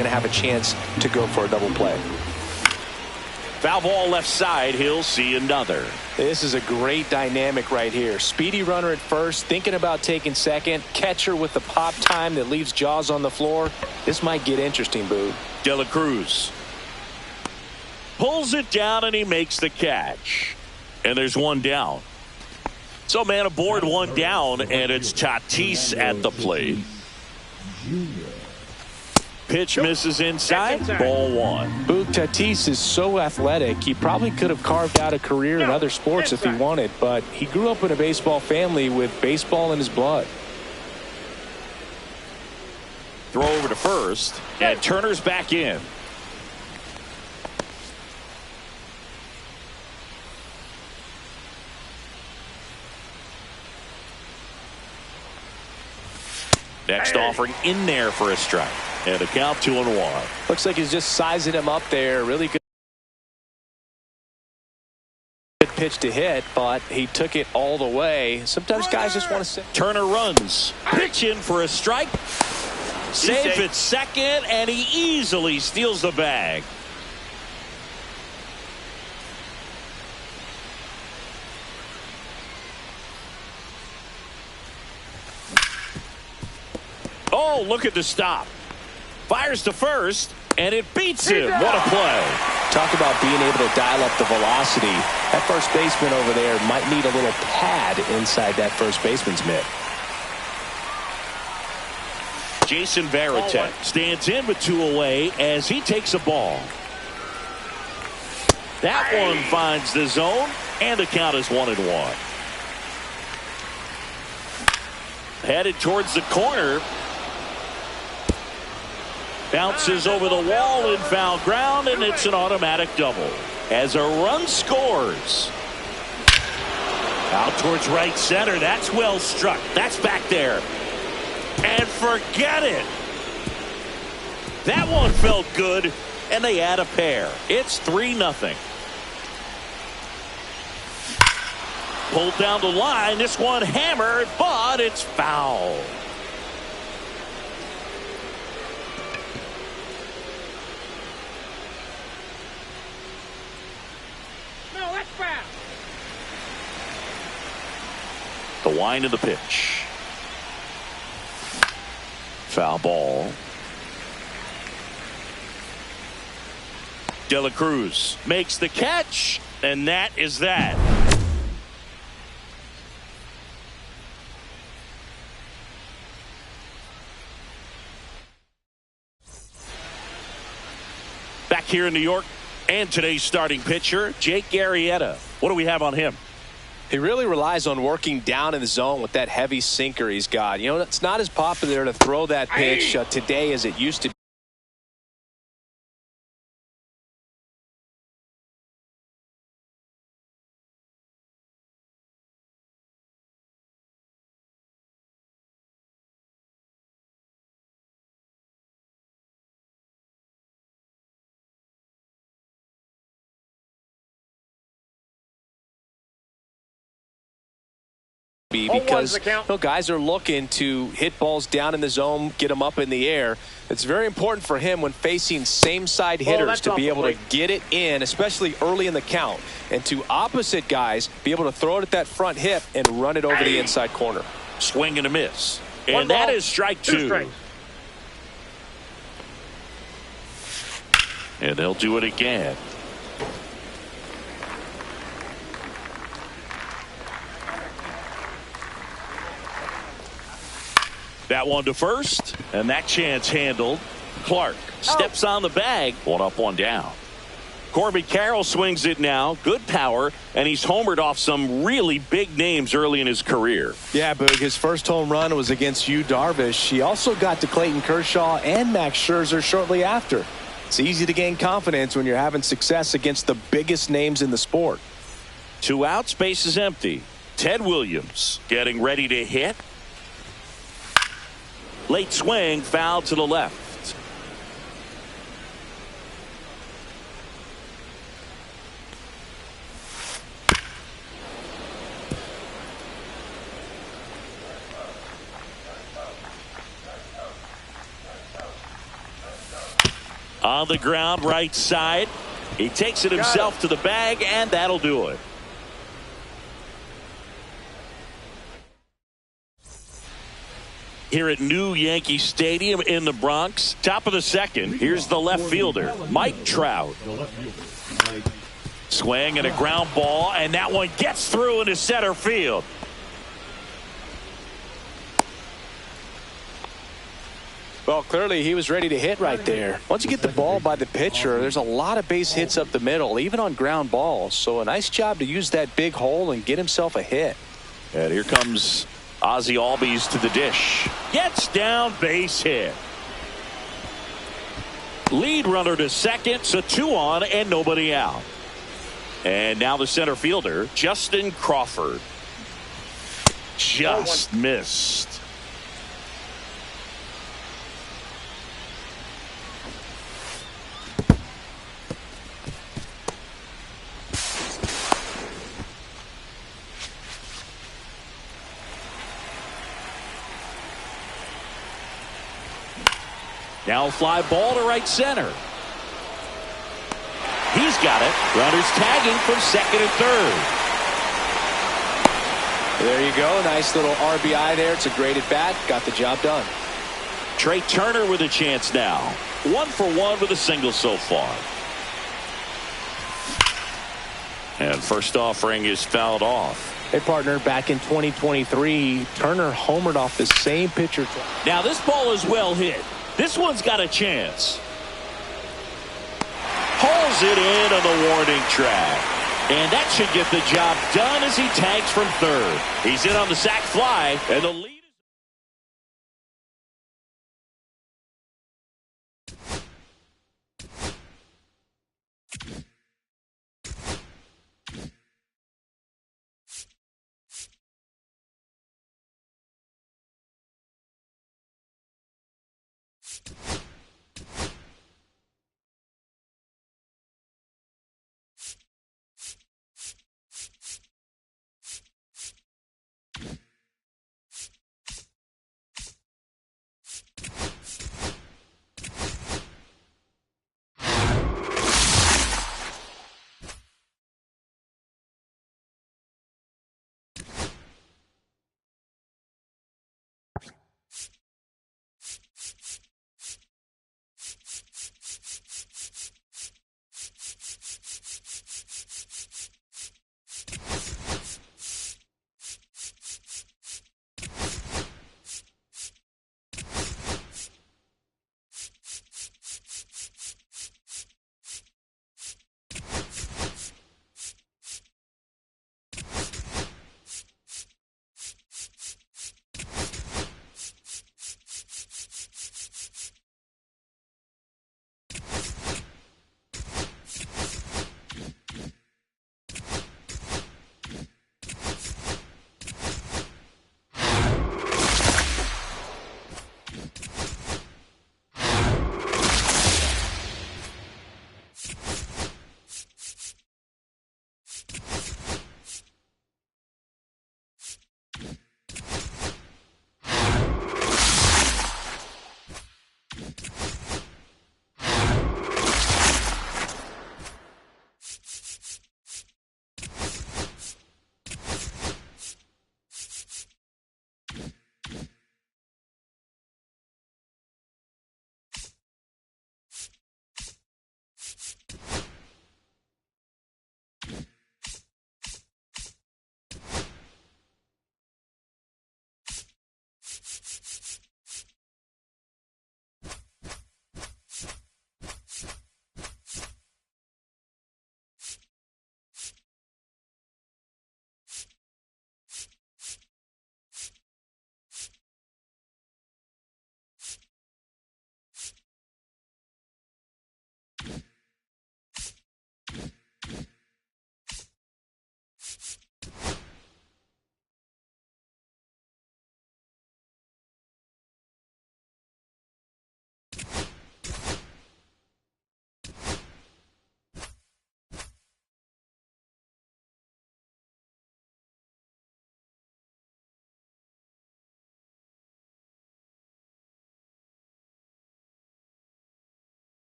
going to have a chance to go for a double play. Foul ball left side. He'll see another. This is a great dynamic right here. Speedy runner at first, thinking about taking second. Catcher with the pop time that leaves Jaws on the floor. This might get interesting, Boog. De La Cruz pulls it down and he makes the catch. And there's one down. So man aboard, one down, and it's Tatis at the plate. Pitch misses inside. Ball one. Boog, Tatis is so athletic. He probably could have carved out a career in other sports if he wanted, but he grew up in a baseball family with baseball in his blood. Throw over to first, and Turner's back in. Next offering in there for a strike. And a count 2-1. Looks like he's just sizing him up there. Really good pitch to hit, but he took it all the way. Sometimes guys just want to sit. Turner runs. Pitch in for a strike. Safe at second, and he easily steals the bag. Oh, look at the stop. Fires to first, and it beats him. What a play. Talk about being able to dial up the velocity. That first baseman over there might need a little pad inside that first baseman's mitt. Jason Varitek stands in with two away as he takes a ball. That one finds the zone, and the count is 1-1. Headed towards the corner. Bounces over the wall in foul ground, and it's an automatic double as a run scores. Out towards right center. That's well struck. That's back there. And forget it. That one felt good, and they add a pair. It's 3-0. Pulled down the line. This one hammered, but it's foul. The wind of the pitch. Foul ball. De La Cruz makes the catch, and that is that. Back here in New York, and today's starting pitcher, Jake Arrieta. What do we have on him? He really relies on working down in the zone with that heavy sinker he's got. You know, it's not as popular to throw that pitch today as it used to be. Because guys are looking to hit balls down in the zone, get them up in the air. It's very important for him when facing same side hitters to be able to get it in, especially early in the count, and to opposite guys be able to throw it at that front hip and run it over the inside corner. Swing and a miss, and that is strike two. And they'll do it again. That one to first, and that chance handled. Clark steps on the bag. One up, one down. Corbin Carroll swings it now. Good power, and he's homered off some really big names early in his career. Yeah, Boog, his first home run was against Yu Darvish. He also got to Clayton Kershaw and Max Scherzer shortly after. It's easy to gain confidence when you're having success against the biggest names in the sport. 2 outs, base is empty. Ted Williams getting ready to hit. Late swing, foul to the left. On the ground, right side. He takes it himself to the bag, and that'll do it. Here at New Yankee Stadium in the Bronx, top of the second, here's the left fielder, Mike Trout. Swing and a ground ball, and that one gets through into center field. Well, clearly he was ready to hit right there. Once you get the ball by the pitcher, there's a lot of base hits up the middle, even on ground balls. So a nice job to use that big hole and get himself a hit. And here comes Ozzie Albies to the dish. Gets down, base hit. Lead runner to second, so 2 on and nobody out. And now the center fielder, Justin Crawford. Just missed. Now fly ball to right center. He's got it. Runners tagging from second and third. There you go. Nice little RBI there. It's a great at bat. Got the job done. Trey Turner with a chance now. 1 for 1 with a single so far. And first offering is fouled off. Hey, partner, back in 2023, Turner homered off the same pitcher. Now this ball is well hit. This one's got a chance. Hauls it in on the warning track. And that should get the job done as he tags from third. He's in on the sac fly, and the lead.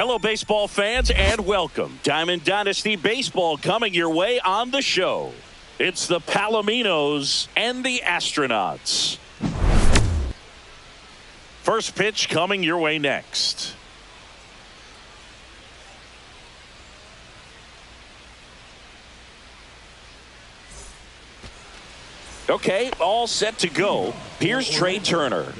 Hello, baseball fans, and welcome. Diamond Dynasty Baseball coming your way on the show. It's the Palominos and the Astronauts. First pitch coming your way next. Okay, all set to go. Here's Trey Turner.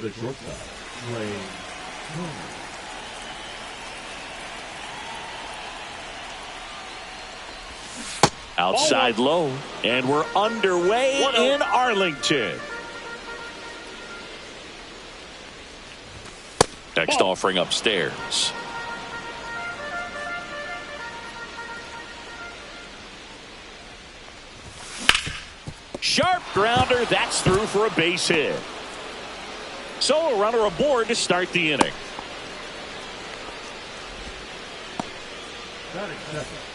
Outside low, and we're underway in Arlington. Next offering upstairs. Sharp grounder, that's through for a base hit. So a runner aboard to start the inning.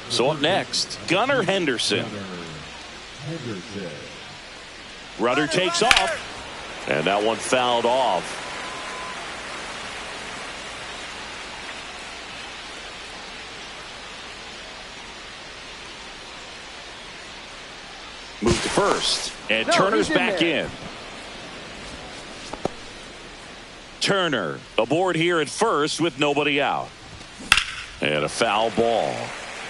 So up next, Gunnar Henderson. Runner takes off, and that one fouled off. Move to first, and Turner's back in. Turner aboard here at first with nobody out. And a foul ball.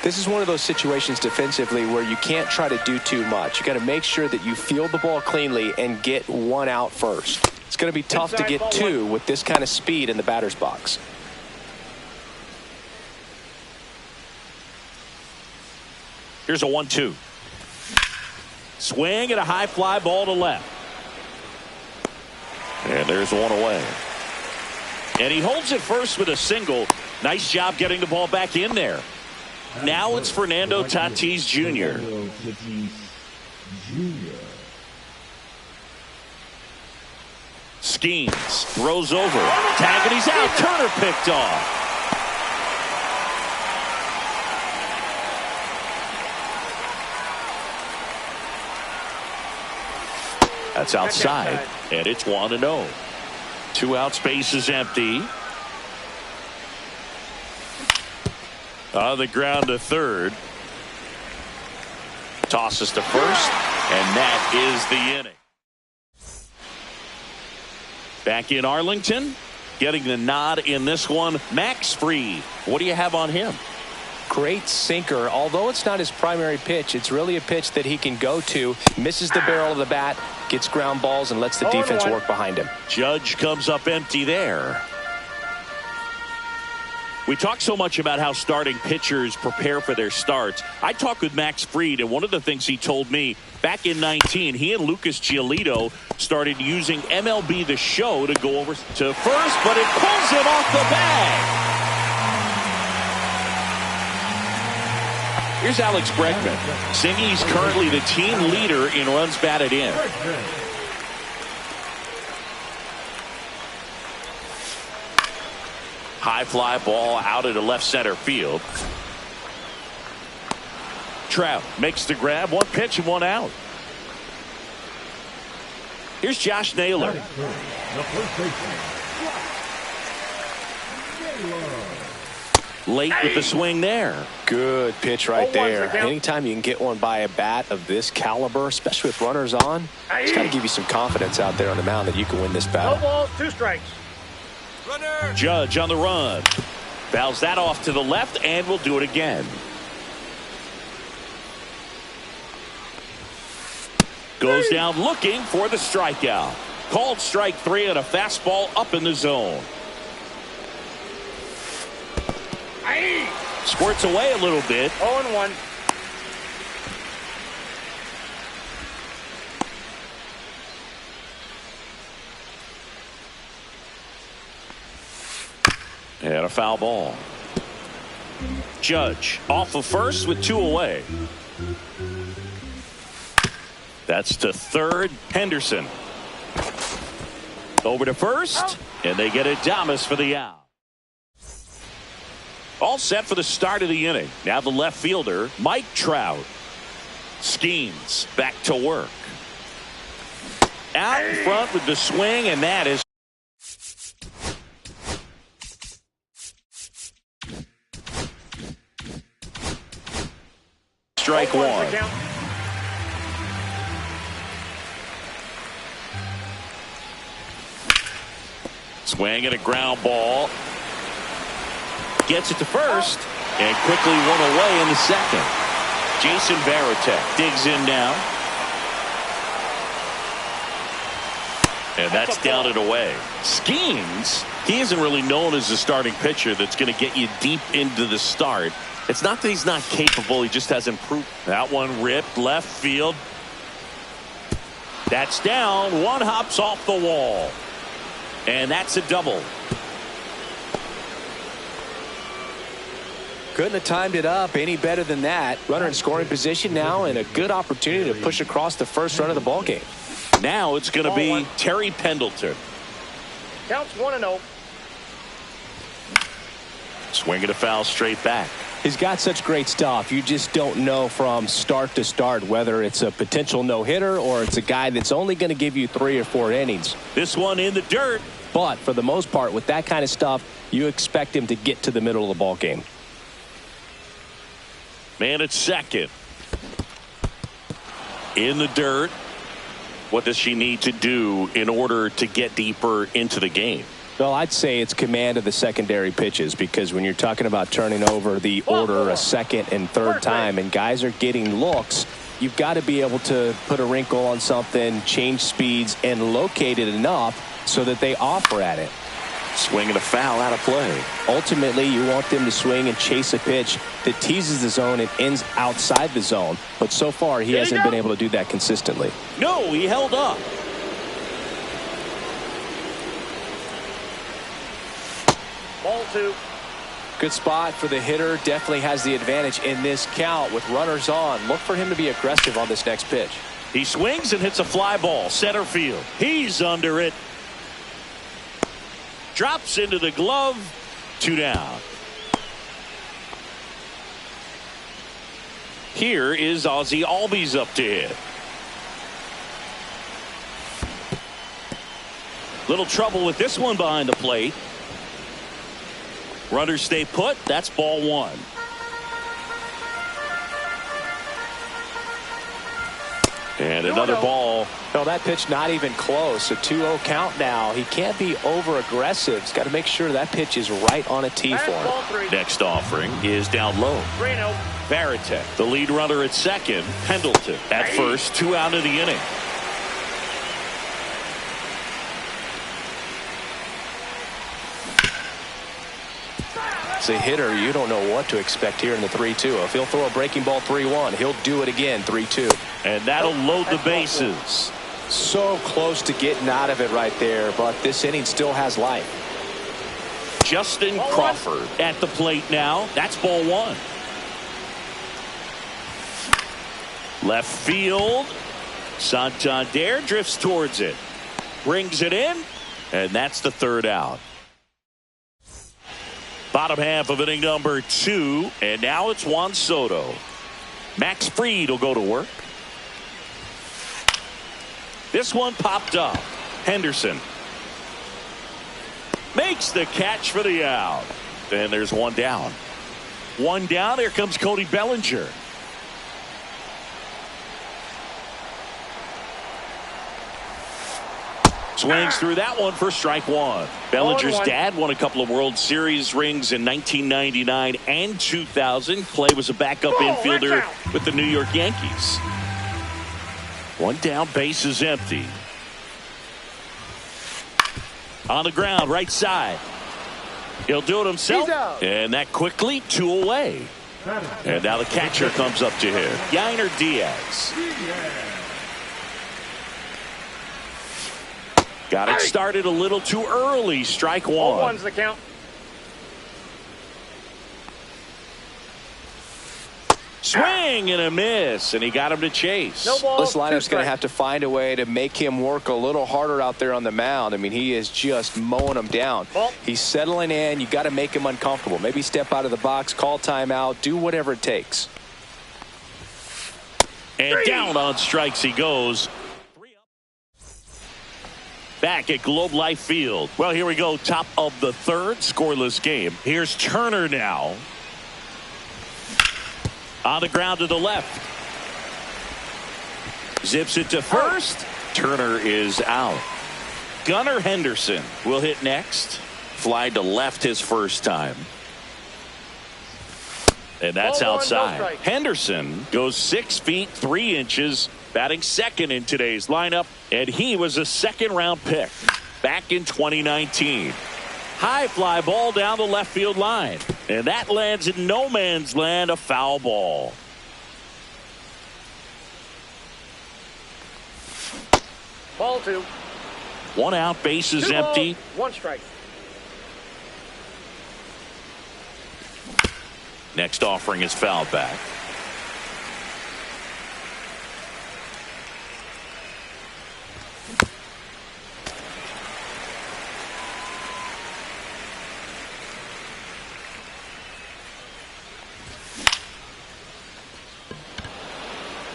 This is one of those situations defensively where you can't try to do too much. You got to make sure that you field the ball cleanly and get one out first. It's going to be tough to get two with this kind of speed in the batter's box. Here's a 1-2. Swing and a high fly ball to left. And there's one away. And he holds it first with a single. Nice job getting the ball back in there. Now it's Fernando Tatis Jr. Schemes, throws over, tag, and he's out. Turner picked off. That's outside, and it's 1-0. 2 outs, base is empty. On the ground to third. Tosses to first, and that is the inning. Back in Arlington, getting the nod in this one, Max Fried. What do you have on him? Great sinker. Although it's not his primary pitch, it's really a pitch that he can go to. Misses the barrel of the bat, gets ground balls, and lets the defense work behind him. Judge comes up empty there. We talk so much about how starting pitchers prepare for their starts. I talked with Max Fried, and one of the things he told me back in 19, he and Lucas Giolito started using MLB The Show to go over to first, but it pulls him off the bag. Here's Alex Bregman. Singy's currently the team leader in runs batted in. High fly ball out into left center field. Trout makes the grab. One pitch and one out. Here's Josh Naylor. Late with the swing there. Good pitch right there. Anytime you can get one by a bat of this caliber, especially with runners on, it's got to give you some confidence out there on the mound that you can win this battle. No balls, 2 strikes. Runner. Judge on the run. Fouls that off to the left, and we'll do it again. Goes down looking for the strikeout. Called strike 3 on a fastball up in the zone. Squirts away a little bit. 0-1. And a foul ball. Judge off of first with 2 away. That's to third. Henderson. Over to first. And they get Adames for the out. All set for the start of the inning. Now the left fielder, Mike Trout. Schemes back to work. Out in front with the swing, and that is strike one. Swing and a ground ball. Gets it to first and quickly one away in the second. Jason Varitek digs in now. And that's down and away. Skeens, he isn't really known as a starting pitcher that's going to get you deep into the start. It's not that he's not capable, he just has improved. That one ripped left field. That's down. One hops off the wall. And that's a double. Couldn't have timed it up any better than that. Runner in scoring position now and a good opportunity to push across the first run of the ball game. Now it's going to be Terry Pendleton. Counts 1-0. Swinging a foul straight back. He's got such great stuff. You just don't know from start to start whether it's a potential no-hitter or it's a guy that's only going to give you 3 or 4 innings. This one in the dirt. But for the most part, with that kind of stuff, you expect him to get to the middle of the ball game. Man at second. In the dirt. What does she need to do in order to get deeper into the game? Well, I'd say it's command of the secondary pitches, because when you're talking about turning over the order a second and third time and guys are getting looks, you've got to be able to put a wrinkle on something, change speeds, and locate it enough so that they offer at it. Swinging a foul out of play. Ultimately, you want them to swing and chase a pitch that teases the zone and ends outside the zone. But so far, he hasn't been able to do that consistently. No, he held up. Ball 2. Good spot for the hitter. Definitely has the advantage in this count with runners on. Look for him to be aggressive on this next pitch. He swings and hits a fly ball. Center field. He's under it. Drops into the glove. 2 down. Here is Ozzie Albies up to hit. Little trouble with this one behind the plate. Runners stay put. That's ball 1. And another ball. No, that pitch not even close. A 2-0 count now. He can't be over aggressive. He's got to make sure that pitch is right on a tee for him. Next offering is down low. 3-0. Varitek, the lead runner at second. Pendleton at first. 2 out of the inning. As a hitter, you don't know what to expect here in the 3-2. If he'll throw a breaking ball 3-1, he'll do it again 3-2. And that'll load the bases. So close to getting out of it right there, but this inning still has life. Justin Crawford at the plate now. That's ball 1. Left field. Santander drifts towards it. Brings it in. And that's the 3rd out. Bottom half of inning number 2. And now it's Juan Soto. Max Fried will go to work. This one popped up. Henderson makes the catch for the out. And there's 1 down. 1 down. Here comes Cody Bellinger. Swings through that one for strike 1. Bellinger's dad won a couple of World Series rings in 1999 and 2000. Clay was a backup infielder with the New York Yankees. 1 down, base is empty. On the ground, right side. He'll do it himself. And that quickly 2 away. And now the catcher comes up to him. Yainer Diaz. Got it started a little too early. Strike 1. 1's the count. Swing and a miss, and he got him to chase. No ball, this lineup's going to have to find a way to make him work a little harder out there on the mound. I mean, he is just mowing them down. He's settling in. You got to make him uncomfortable. Maybe step out of the box, call timeout, do whatever it takes. And down on strikes he goes. Back at Globe Life Field. Well, here we go. Top of the 3rd, scoreless game. Here's Turner now. On the ground to the left. Zips it to first. Turner is out. Gunnar Henderson will hit next. Fly to left his first time. And that's outside. Henderson goes 6 feet 3 inches, batting second in today's lineup, and he was a second-round pick back in 2019. High fly ball down the left field line, and that lands in no man's land, a foul ball. Ball 2. 1 out, base is empty. 1 strike. Next offering is fouled back.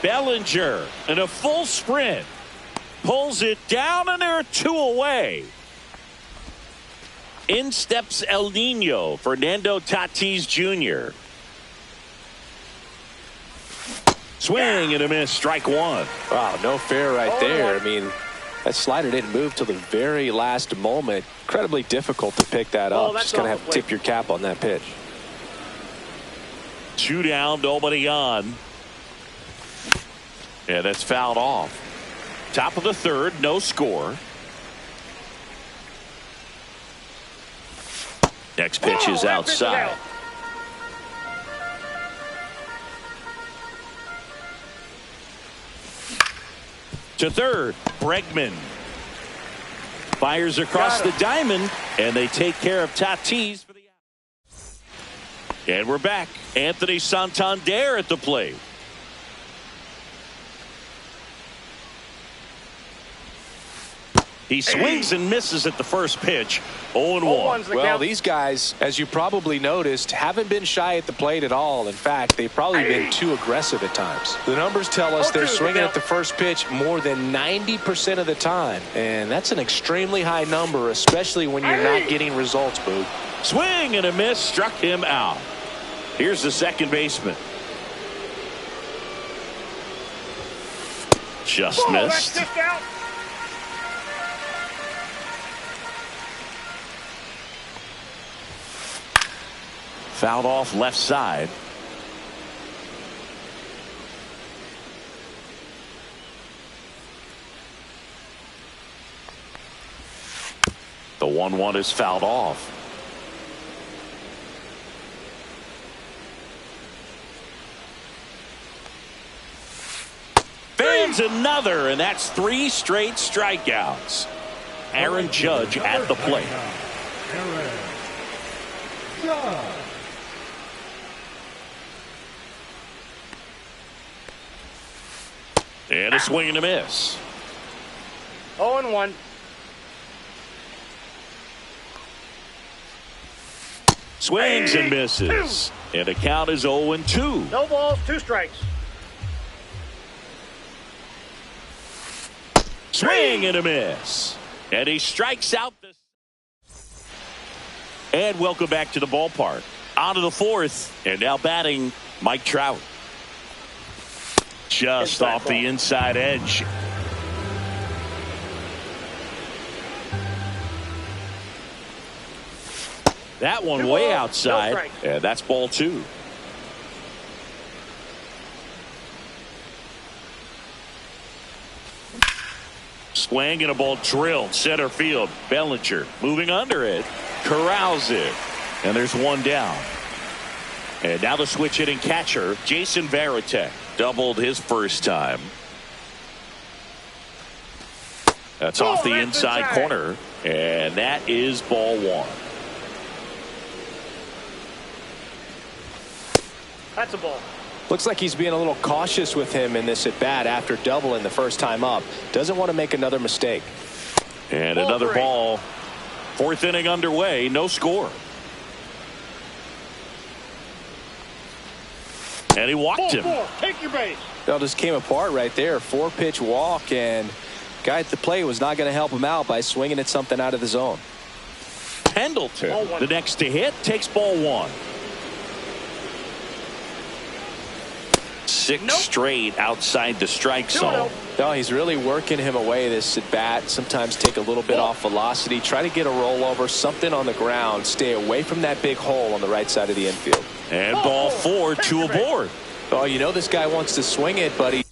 Bellinger in a full sprint. Pulls it down, and there are 2 away. In steps El Nino, Fernando Tatis Jr. Swing and a miss, strike 1. Wow, no fair right there. I mean, that slider didn't move till the very last moment. Incredibly difficult to pick that up. Just going to have to tip your cap on that pitch. 2 down, nobody on. Yeah, that's fouled off. Top of the third, no score. Next pitch is outside. To third, Bregman. Fires across the diamond, and they take care of Tatis for the out. And we're back. Anthony Santander at the plate. He swings and misses at the first pitch. 0-1. Well, these guys, as you probably noticed, haven't been shy at the plate at all. In fact, they've probably been too aggressive at times. The numbers tell us they're swinging at the first pitch more than 90% of the time. And that's an extremely high number, especially when you're not getting results, Boog. Swing and a miss, struck him out. Here's the second baseman. Just missed. Fouled off left side. The 1-1 is fouled off. Fans another, and that's 3 straight strikeouts. Aaron Judge at the plate. Aaron Judge. And a swing and a miss. 0-1. Swings and misses. And the count is 0-2. No balls, 2 strikes. Swing and a miss. And he strikes out this. And welcome back to the ballpark. On to the 4th. And now batting Mike Trout. Just off the inside edge. That one way outside. And that's ball 2. Swing and a ball drilled center field. Bellinger moving under it. Corrals it. And there's 1 down. And now the switch hitting catcher, Jason Varitek. Doubled his first time. That's off the inside corner. And that is ball 1. That's a ball. Looks like he's being a little cautious with him in this at bat after doubling the first time up. Doesn't want to make another mistake. And another ball. 4th inning underway. No score. And he walked him. Take your base. Well, just came apart right there. 4-pitch walk, and guy at the plate was not going to help him out by swinging at something out of the zone. Pendleton, the next to hit, takes ball 1. 6 straight outside the strike zone. No, he's really working him away this at bat. Sometimes take a little bit off velocity. Try to get a rollover, something on the ground. Stay away from that big hole on the right side of the infield. And ball 4, 2 aboard. Oh, you know this guy wants to swing it, but he's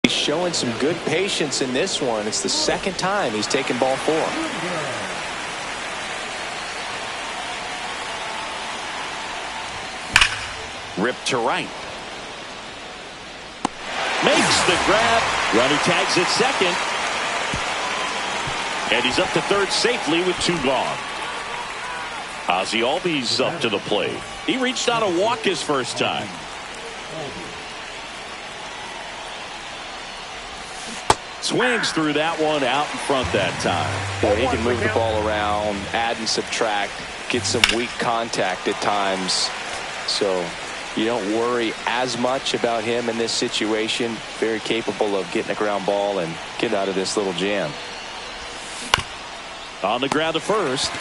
showing some good patience in this one. It's the second time he's taken ball 4. Ripped to right. Makes the grab. Runner tags at second. And he's up to third safely with 2 gone. Ozzie Albies up to the plate. He reached on a walk his first time. Swings through that one out in front that time. Yeah, he can move the ball around, add and subtract, get some weak contact at times. So you don't worry as much about him in this situation. Very capable of getting a ground ball and getting out of this little jam. On the ground to first.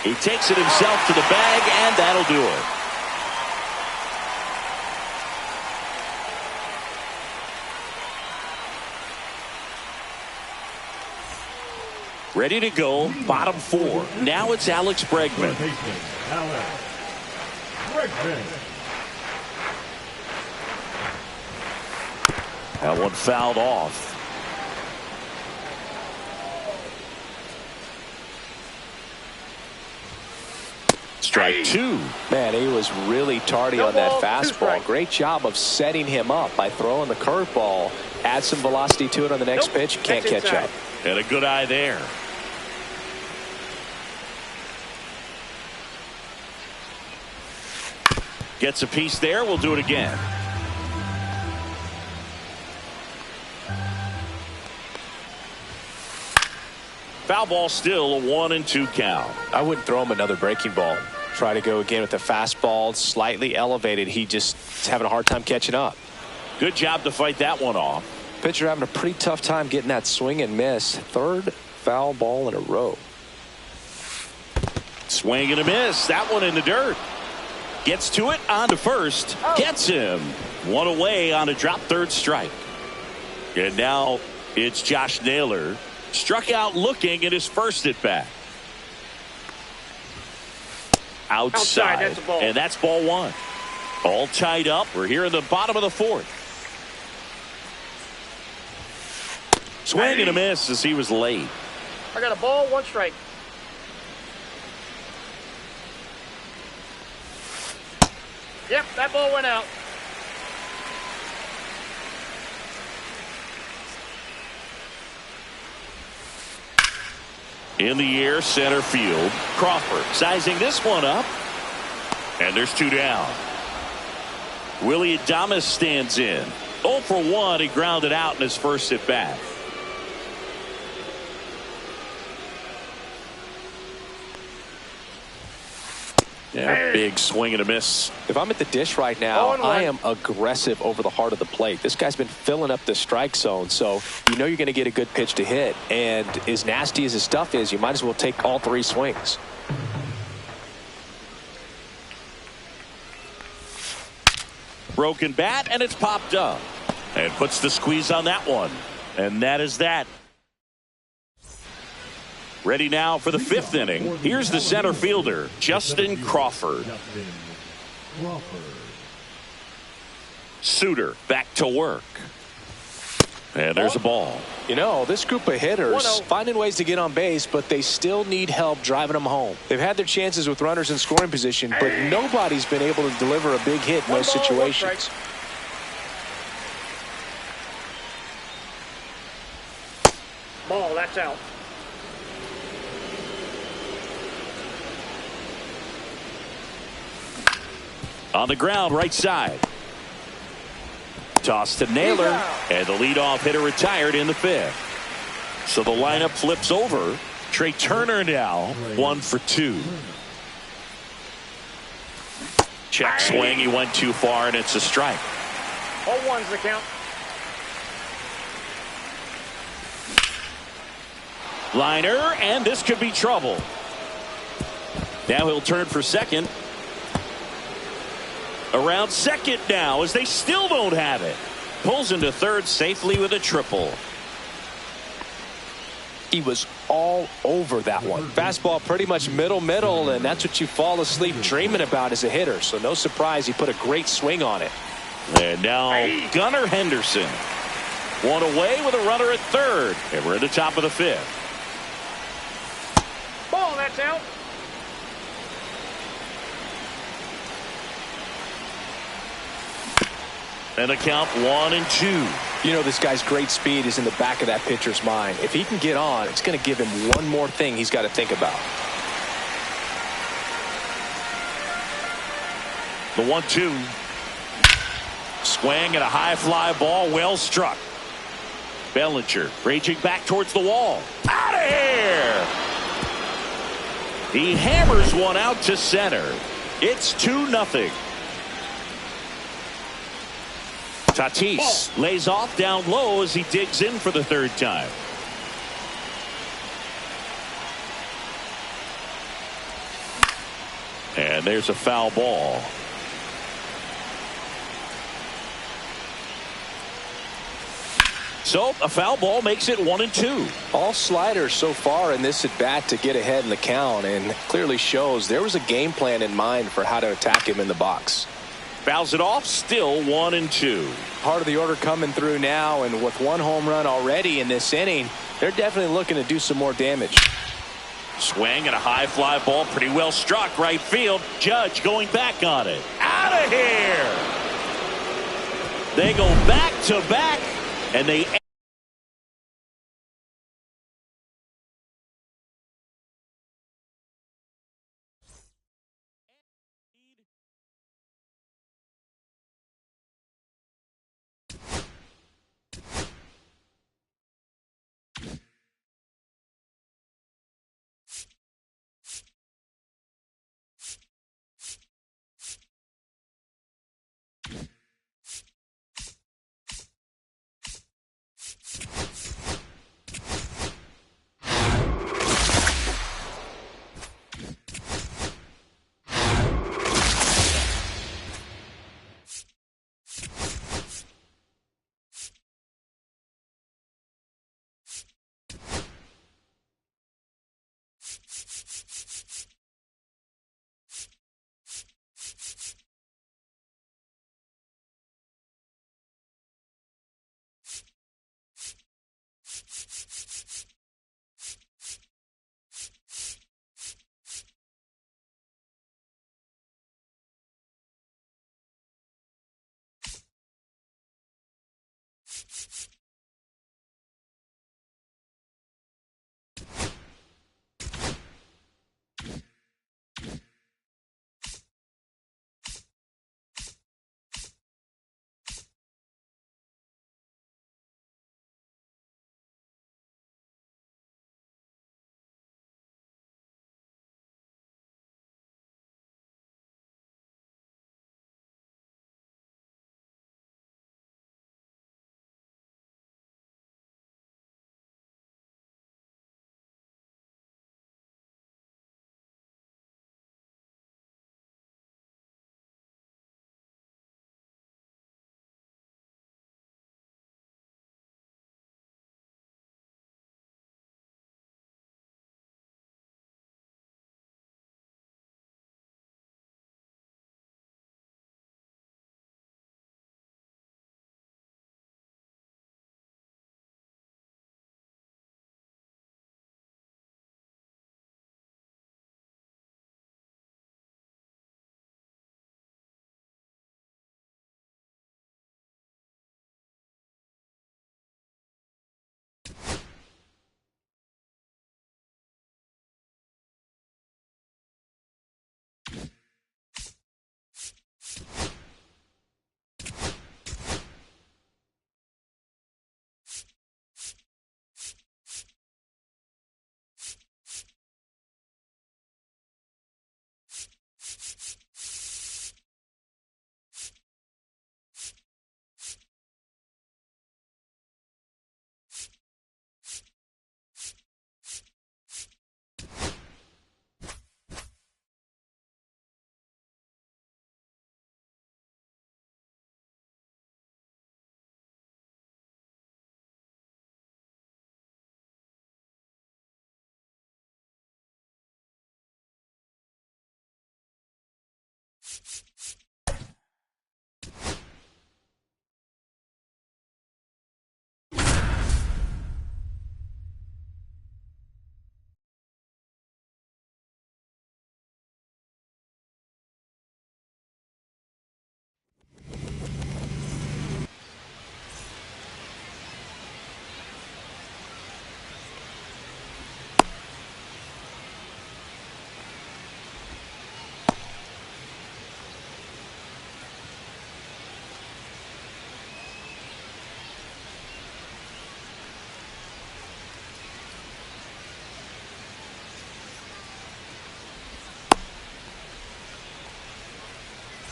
He takes it himself to the bag, and that'll do it. Ready to go, bottom 4. Now it's Alex Bregman. That one fouled off. Strike 2. Man, he was really tardy on that fastball. Great job of setting him up by throwing the curveball. Add some velocity to it on the next pitch. Can't catch up. And a good eye there. Gets a piece there. We'll do it again. Foul ball, still a 1-2 count. I wouldn't throw him another breaking ball. Try to go again with the fastball, slightly elevated. He just is having a hard time catching up. Good job to fight that one off. Pitcher having a pretty tough time getting that swing and miss. Third foul ball in a row. Swing and a miss. That one in the dirt. Gets to it, on to first. Gets him. One away on a drop third strike. And now it's Josh Naylor. Struck out looking at his first at bat. Outside. That's a ball. And that's ball 1. All tied up. We're here in the bottom of the 4th. Swing and a miss as he was late. I got a ball, 1 strike. Yep, that ball went out. In the air, center field. Crawford sizing this one up. And there's 2 down. Willy Adames stands in. 0 for 1. He grounded out in his first at bat. Yeah, big swing and a miss. If I'm at the dish right now, I am aggressive over the heart of the plate. This guy's been filling up the strike zone, so you know you're going to get a good pitch to hit. And as nasty as his stuff is, you might as well take all 3 swings. Broken bat, and it's popped up. And puts the squeeze on that one. And that is that. Ready now for the 5th inning. Here's the center fielder, Justin Crawford. Suter back to work. And there's a ball. You know, this group of hitters finding ways to get on base, but they still need help driving them home. They've had their chances with runners in scoring position, but nobody's been able to deliver a big hit in those situations. Ball, that's out. On the ground, right side. Toss to Naylor, and the leadoff hitter retired in the 5th. So the lineup flips over. Trey Turner now 1 for 2. Check swing, he went too far, and it's a strike. All 1's the count. Liner, and this could be trouble. Now he'll turn for second. Around second now as they still don't have it. Pulls into third safely with a triple. He was all over that one. Fastball pretty much middle, and that's what you fall asleep dreaming about as a hitter. So no surprise he put a great swing on it. And now Gunnar Henderson. One away with a runner at third. And we're at the top of the fifth. Ball, that's out. And a count 1-2. You know this guy's great speed is in the back of that pitcher's mind. If he can get on, it's going to give him one more thing he's got to think about. The 1-2. Swing and a high fly ball, well struck. Bellinger raging back towards the wall. Out of here! He hammers one out to center. It's 2-0. Tatis lays off down low as he digs in for the third time. And there's a foul ball. So a foul ball makes it 1-2. All sliders so far in this at bat to get ahead in the count, and clearly shows there was a game plan in mind for how to attack him in the box. Fouls it off, still 1-2. Part of the order coming through now, and with one home run already in this inning, they're definitely looking to do some more damage. Swing and a high fly ball, pretty well struck right field. Judge going back on it. Out of here! They go back to back, and they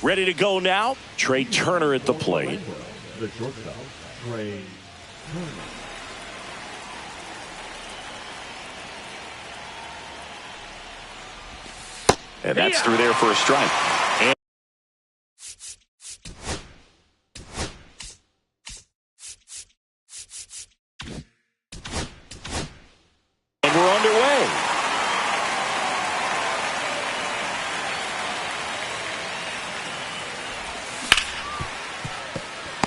Ready to go now. Trey Turner at the plate. The shortstop, Trey Turner. And that's through there for a strike. And we're underway.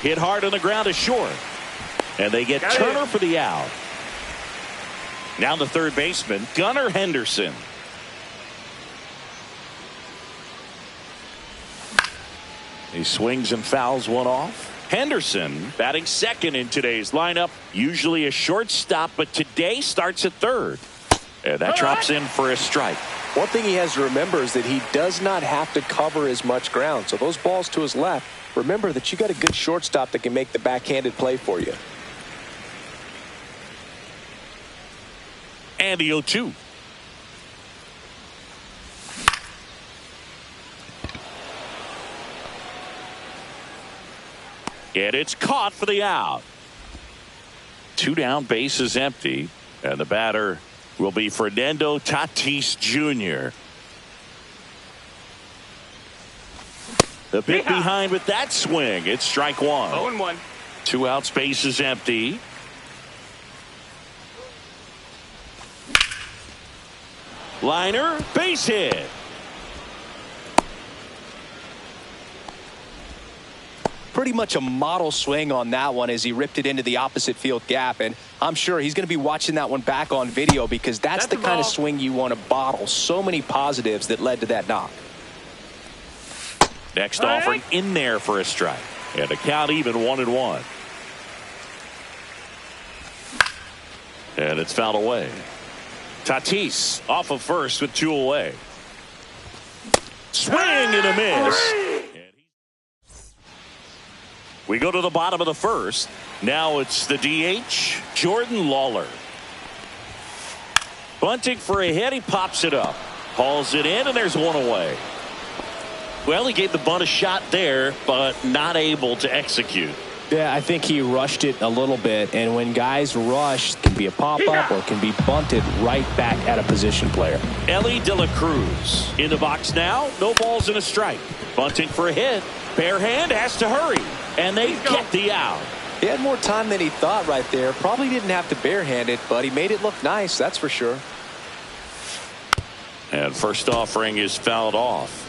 Hit hard on the ground to short. And they get Turner for the out. Now the third baseman, Gunnar Henderson. He swings and fouls one off. Henderson batting second in today's lineup. Usually a shortstop, but today starts at third. And that drops in for a strike. One thing he has to remember is that he does not have to cover as much ground. So those balls to his left, remember that you got a good shortstop that can make the backhanded play for you. And the 0-2. And it's caught for the out. 2 down, base is empty. And the batter will be Fernando Tatis Jr. The bit behind with that swing. It's strike one. 0-1. 2 outs, base is empty. Liner, base hit. Pretty much a model swing on that one as he ripped it into the opposite field gap, and I'm sure he's going to be watching that one back on video because that's the kind of swing you want to bottle. So many positives that led to that knock. Next offering in there for a strike, and the count even 1-1. And it's fouled away. Tatis off of first with 2 away. Swing and a miss. We go to the bottom of the first. Now it's the DH, Jordan Lawler. Bunting for a hit. He pops it up. Hauls it in, and there's 1 away. Well, he gave the bunt a shot there, but not able to execute. Yeah, I think he rushed it a little bit, and when guys rush, it can be a pop-up or it can be bunted right back at a position player. Ellie De La Cruz in the box now. No balls and a strike. Bunting for a hit. Bare hand has to hurry, and they get the out. He had more time than he thought right there. Probably didn't have to barehand it, but he made it look nice, that's for sure. And first offering is fouled off.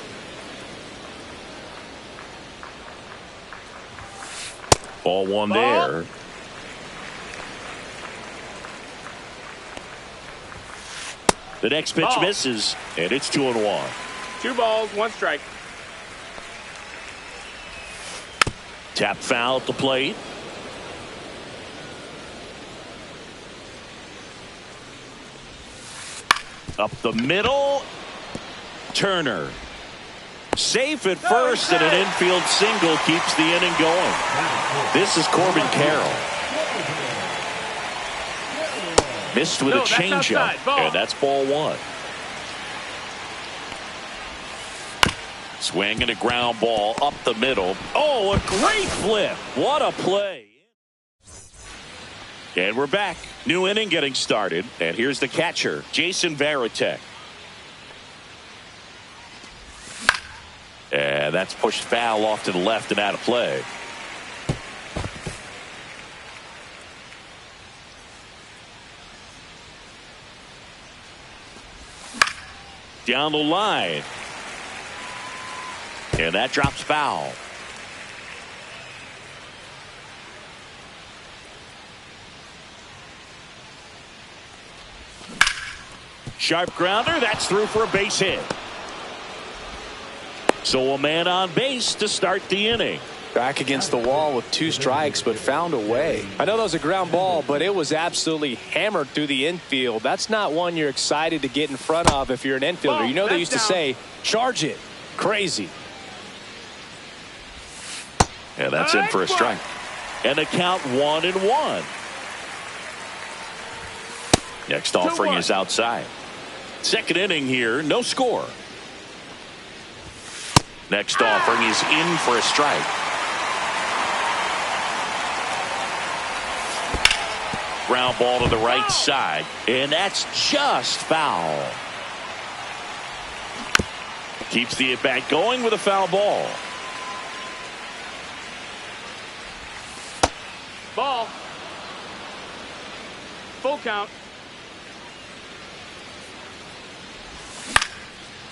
Ball 1 there. The next pitch misses, and it's 2-1. 2 balls, 1 strike. Tap foul at the plate. Up the middle. Turner. Safe at first, and an infield single keeps the inning going. This is Corbin Carroll. Missed with a changeup, and that's ball 1. Swing and a ground ball up the middle. Oh, a great flip. What a play. And we're back. New inning getting started. And here's the catcher, Jason Varitek. And that's pushed foul off to the left and out of play. Down the line. And that drops foul. Sharp grounder. That's through for a base hit. So a man on base to start the inning. Back against the wall with 2 strikes, but found a way. I know that was a ground ball, but it was absolutely hammered through the infield. That's not one you're excited to get in front of if you're an infielder. You know they used to say, charge it. Crazy. And that's in for a strike. And the count 1-1. Next offering is outside. Second inning here, no score. Next offering is in for a strike. Ground ball to the right side, and that's just foul. Keeps the at-bat going with a foul ball. Ball. Full count.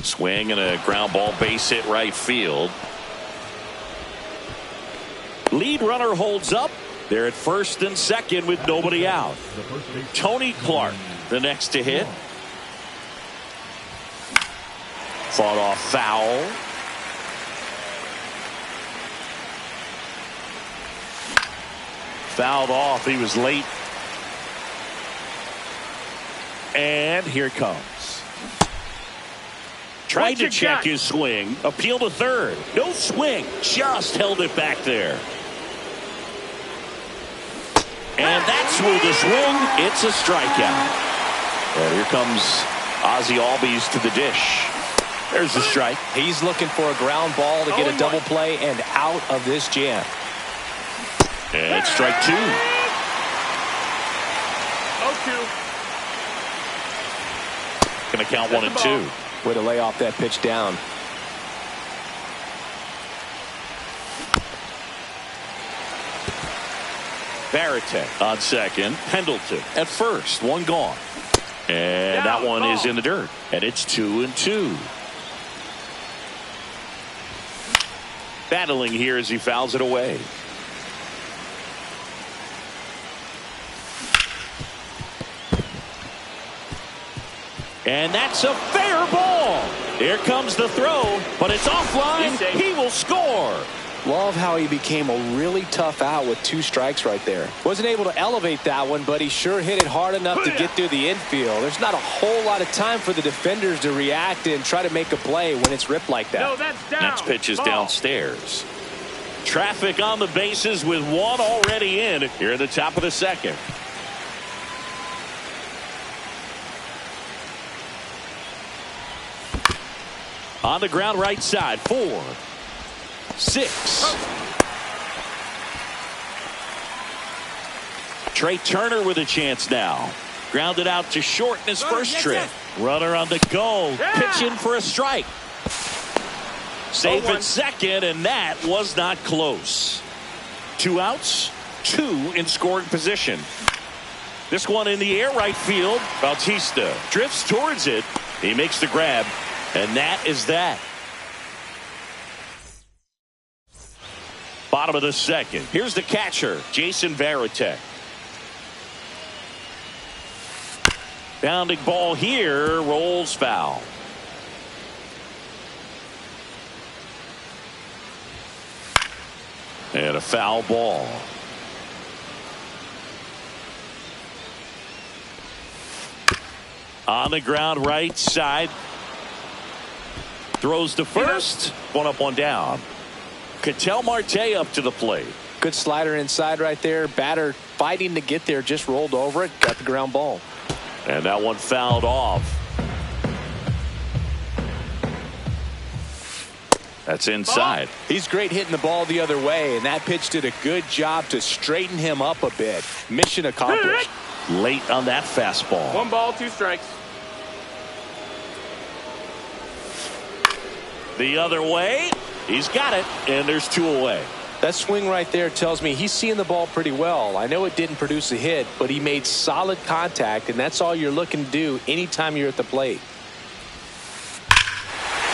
Swing and a ground ball, base hit right field. Lead runner holds up. They're at first and second with nobody out. Tony Clark, the next to hit. Fought off foul. Fouled off. He was late. And here it comes. Tried to check his swing. Appeal to third. No swing. Just held it back there. And that's with the swing. It's a strikeout. And here comes Ozzie Albies to the dish. There's the strike. He's looking for a ground ball to get a double play and out of this jam. And strike two. 0-2. Going to count 1-2. Way to lay off that pitch down. Varitek on second. Pendleton at first. One gone. And that one is in the dirt. And it's 2-2. Battling here as he fouls it away. And that's a fair ball. Here comes the throw, but it's offline. He will score. Love how he became a really tough out with 2 strikes right there. Wasn't able to elevate that one, but he sure hit it hard enough to get through the infield. There's not a whole lot of time for the defenders to react and try to make a play when it's ripped like that. No, that's down. Next pitch is downstairs. Traffic on the bases with one already in here at the top of the second. On the ground right side. 4, 6. Trey Turner with a chance now. Grounded out to short in his first trip. Runner on the go. Pitching for a strike. Safe at second, and that was not close. 2 outs, 2 in scoring position. This one in the air right field. Bautista drifts towards it. He makes the grab, and that is that. Bottom of the second. Here's the catcher, Jason Varitek. Bounding ball here, rolls foul. And a foul ball. On the ground right side. Throws to first. 1 up, 1 down. Ketel Marte up to the plate. Good slider inside right there. Batter fighting to get there. Just rolled over it. Got the ground ball. And that one fouled off. That's inside. He's great hitting the ball the other way, and that pitch did a good job to straighten him up a bit. Mission accomplished. Late on that fastball. 1 ball, 2 strikes. The other way. He's got it, and there's 2 away. That swing right there tells me he's seeing the ball pretty well. I know it didn't produce a hit, but he made solid contact, and that's all you're looking to do anytime you're at the plate.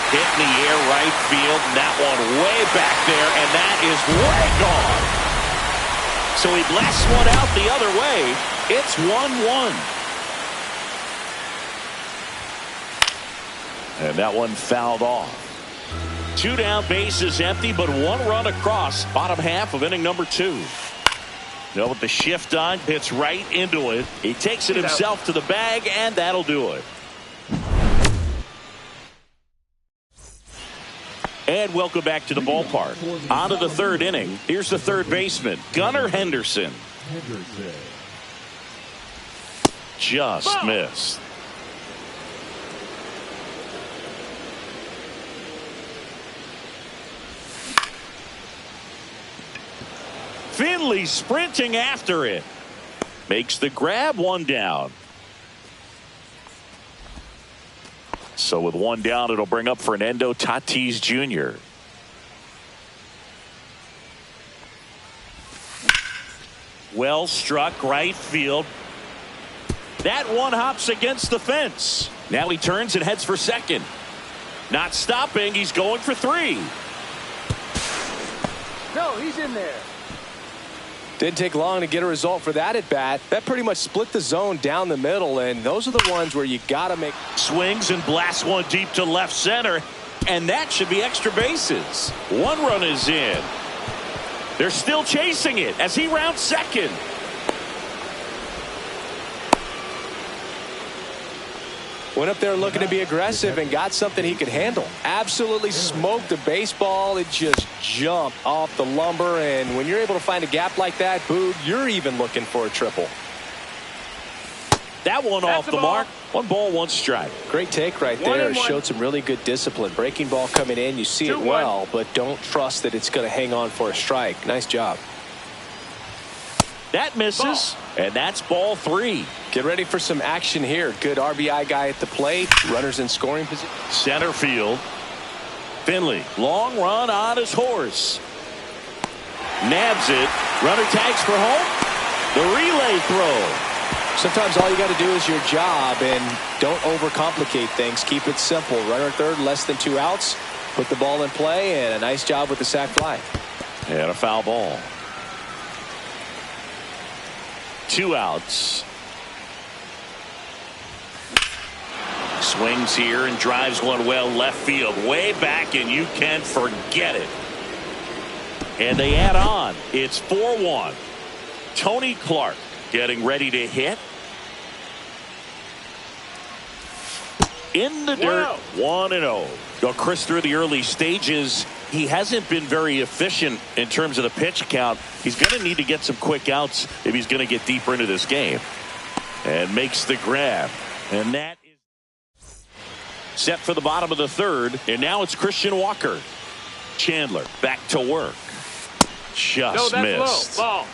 Hit in the air right field, and that one way back there, and that is way gone. So he blasts one out the other way. It's 1-1. And that one fouled off. 2 down, bases empty, but 1 run across. Bottom half of inning number 2. Now with the shift on, hits right into it. He takes it himself to the bag, and that'll do it. And welcome back to the ballpark. On to the 3rd inning. Here's the 3rd baseman, Gunnar Henderson. Just missed. Finley sprinting after it. Makes the grab, one down. So with one down, it'll bring up Fernando Tatis Jr. Well struck right field. That one hops against the fence. Now he turns and heads for second. Not stopping. He's going for three. No, he's in there. Didn't take long to get a result for that at bat. That pretty much split the zone down the middle, and those are the ones where you got to make. Swings and blasts one deep to left center, and that should be extra bases. One run is in. They're still chasing it as he rounds second. Went up there looking to be aggressive and got something he could handle. Absolutely smoked the baseball. It just jumped off the lumber, and when you're able to find a gap like that, Boog, you're even looking for a triple. That one off the mark. 1 ball, 1 strike. Great take right there. Showed some really good discipline. Breaking ball coming in. You see it well, but don't trust that it's going to hang on for a strike. Nice job. That misses, and that's ball 3. Get ready for some action here. Good RBI guy at the plate. Runners in scoring position. Center field. Finley, long run on his horse. Nabs it. Runner tags for home. The relay throw. Sometimes all you got to do is your job, and don't overcomplicate things. Keep it simple. Runner at third, less than 2 outs. Put the ball in play, and a nice job with the sac fly. And a foul ball. 2 outs. Swings here and drives one well left field, way back, and you can forget it. And they add on. It's 4-1. Tony Clark getting ready to hit. In the dirt, 1-0. Well, Chris, through the early stages, he hasn't been very efficient in terms of the pitch count. He's going to need to get some quick outs if he's going to get deeper into this game. And makes the grab. And that is set for the bottom of the third. And now it's Christian Walker. Chandler back to work. Just missed. Low. Ball.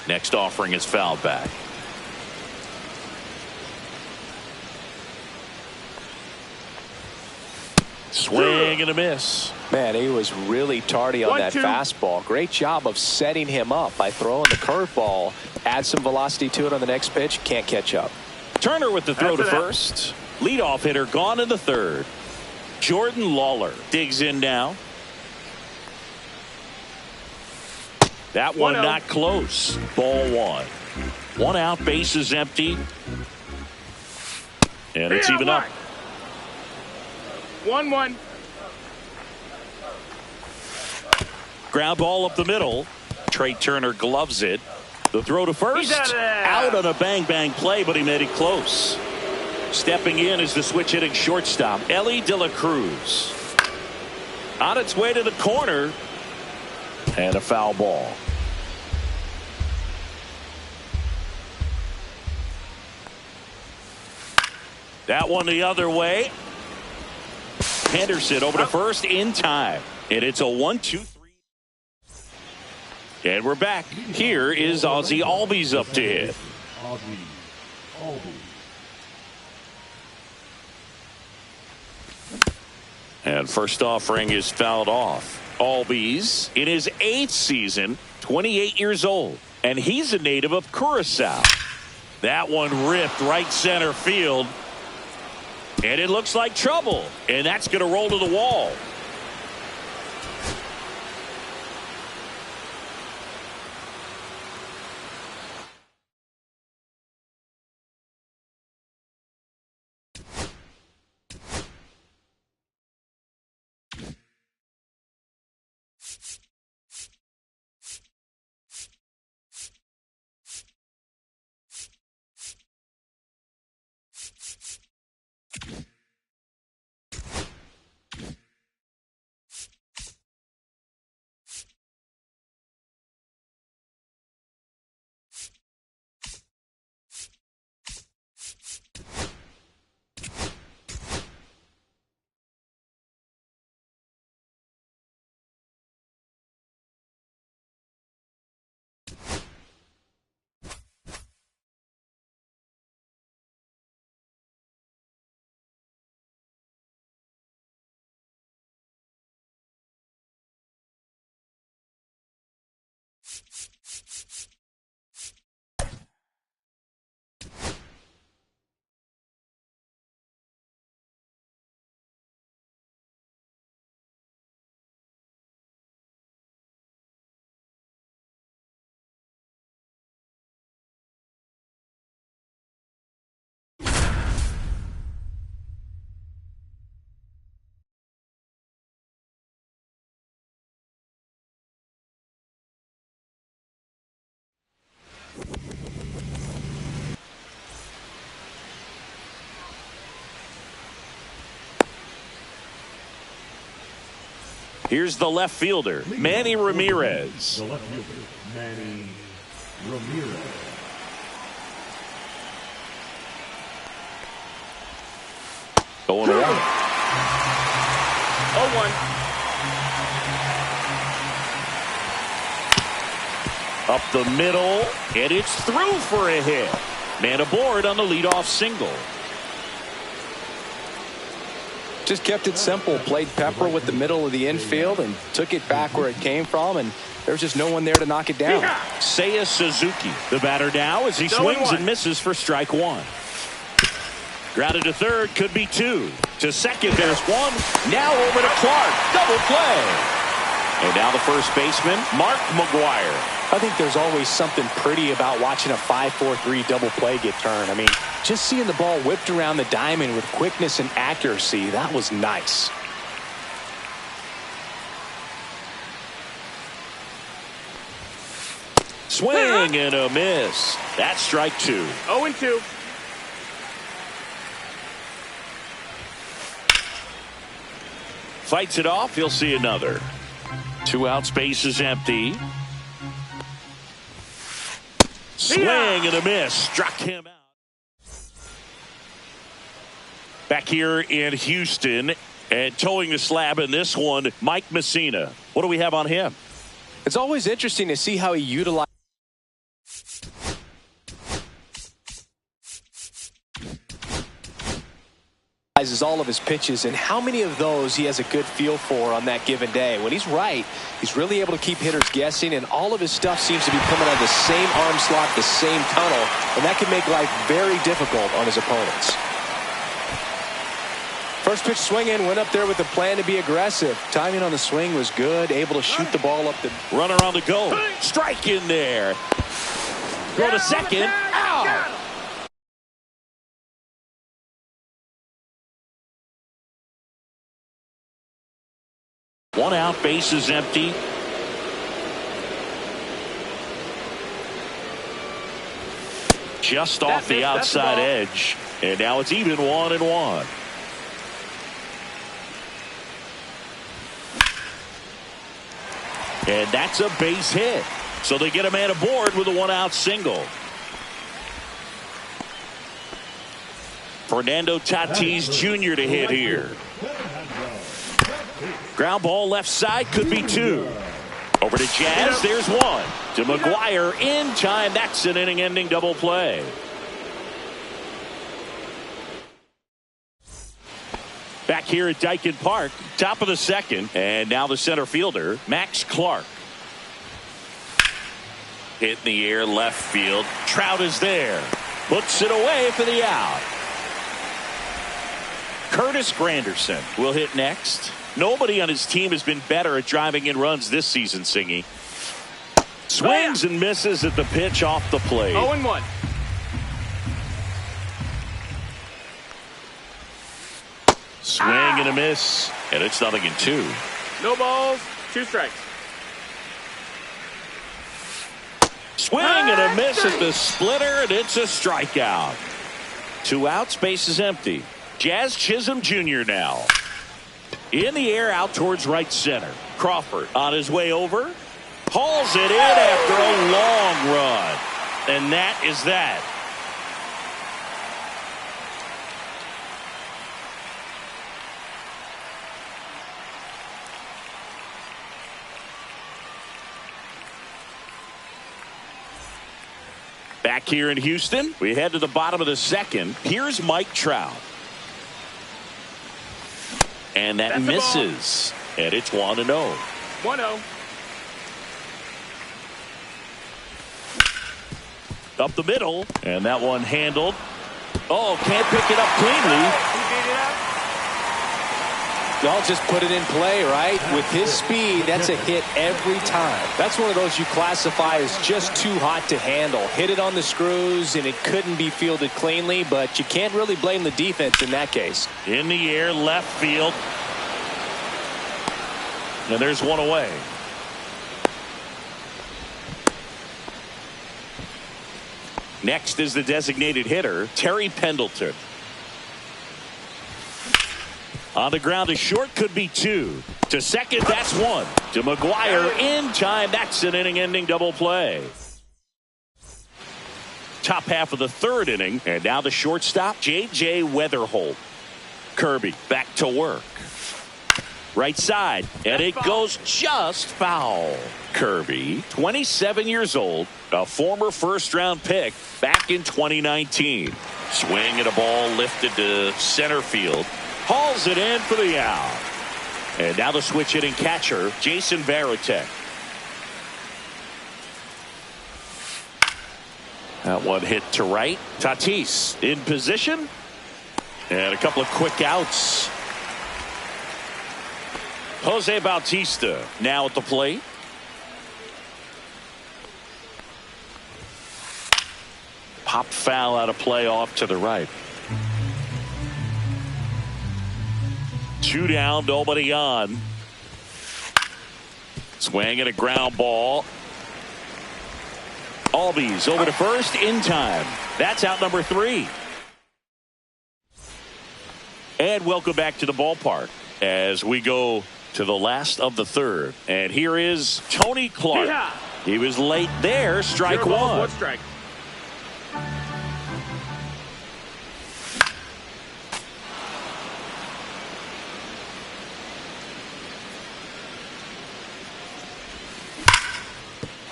Next offering is fouled back. Swing and a miss. Man, he was really tardy on that fastball. Great job of setting him up by throwing the curveball. Add some velocity to it on the next pitch. Can't catch up. Turner with the throw to first. Leadoff hitter gone in the third. Jordan Lawler digs in now. That one not close. Ball 1. 1 out, base is empty. And it's even up. 1-1. Ground ball up the middle. Trey Turner gloves it. The throw to first. Out on a bang play, but he made it close. Stepping in is the switch hitting shortstop, Elly De La Cruz. On its way to the corner. And a foul ball. That one the other way. Henderson over to first in time. And it's a 1-2-3. And we're back. Here is Ozzie Albies up to hit. And first offering is fouled off. Albies in his 8th season, 28 years old, and he's a native of Curacao. That one ripped right center field, and it looks like trouble, and that's going to roll to the wall. Here's the left fielder, Manny Ramirez. The left fielder, Manny Ramirez. Going away. 0-1. Up the middle, and it's through for a hit. Man aboard on the leadoff single. Just kept it simple. Played pepper with the middle of the infield and took it back where it came from, and there's just no one there to knock it down. Seiya Suzuki, the batter now as he swings and misses for strike one. Grounded to third, could be two. To second, there's one. Now over to Clark. Double play. And now the first baseman, Mark McGwire. I think there's always something pretty about watching a 5-4-3 double play get turned. I mean, just seeing the ball whipped around the diamond with quickness and accuracy, that was nice. Swing and a miss. That's strike two. 0-2. Fights it off. He'll see another. 2 outs, base is empty. Swing and a miss. Struck him out. Back here in Houston, and towing the slab in this one, Mike Messina. What do we have on him? It's always interesting to see how he utilizes all of his pitches and how many of those he has a good feel for on that given day. When he's right, he's really able to keep hitters guessing, and all of his stuff seems to be coming out of the same arm slot, the same tunnel, and that can make life very difficult on his opponents. First pitch swinging, went up there with a plan to be aggressive. Timing on the swing was good, able to shoot the ball up the... Runner on the go. Strike in there. Go to second. Out. One out, base is empty. Just off the outside edge. And now it's even 1-1. And that's a base hit. So they get a man aboard with a 1-out single. Fernando Tatis Jr. to hit here. Ground ball left side, could be two. Over to Jazz, there's one. To McGwire in time. That's an inning-ending double play. Back here at Daikin Park, top of the second. And now the center fielder, Max Clark. Hit in the air, left field. Trout is there. Puts it away for the out. Curtis Granderson will hit next. Nobody on his team has been better at driving in runs this season, Singy. Swings and misses at the pitch off the plate. 0-1. Swing and a miss. And it's 0-2. No balls, 2 strikes. Swing and a miss at the splitter, and it's a strikeout. 2 outs, base is empty. Jazz Chisholm Jr. now. In the air, out towards right center. Crawford on his way over. Hauls it in after a long run. And that is that. Back here in Houston, we head to the bottom of the second. Here's Mike Trout. And that misses. And it's 1-0. 1-0. Up the middle. And that one handled. Oh, can't pick it up cleanly. Y'all just put it in play, right? With his speed, that's a hit every time. That's one of those you classify as just too hot to handle. Hit it on the screws, and it couldn't be fielded cleanly, but you can't really blame the defense in that case. In the air, left field. And there's one away. Next is the designated hitter, Terry Pendleton. On the ground to short could be 2. To second, that's 1. To McGuire in time. That's an inning-ending double play. Top half of the 3rd inning. And now the shortstop, J.J. Weatherholt. Kirby back to work. Right side. And it goes just foul. Kirby, 27 years old, a former first-round pick back in 2019. Swing and a ball lifted to center field. Hauls it in for the out. And now the switch hitting catcher, Jason Varitek. That one hit to right. Tatis in position. And a couple of quick outs. Jose Bautista now at the plate. Popped foul out of play off to the right. 2 down, nobody on. Swing and a ground ball. Albies over to first in time. That's out number 3. And welcome back to the ballpark as we go to the last of the 3rd. And here is Tony Clark. Yeah. He was late there. Strike 1. 1 strike.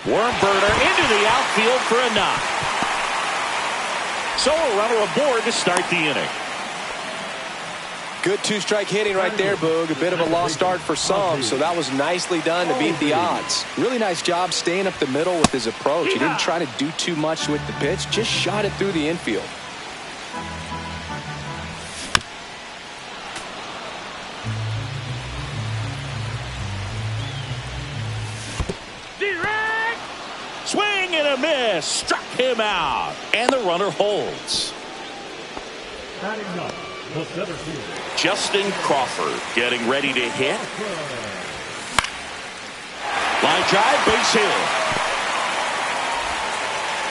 Worm burner into the outfield for a knock. So a runner aboard to start the inning. Good 2-strike hitting right there, Boog. A bit of a lost start for some, so that was nicely done to beat the odds. Really nice job staying up the middle with his approach. He didn't try to do too much with the pitch, just shot it through the infield. Swing and a miss. Struck him out. And the runner holds. Batting up, the center fielder, Justin Crawford getting ready to hit. Line drive, base hit.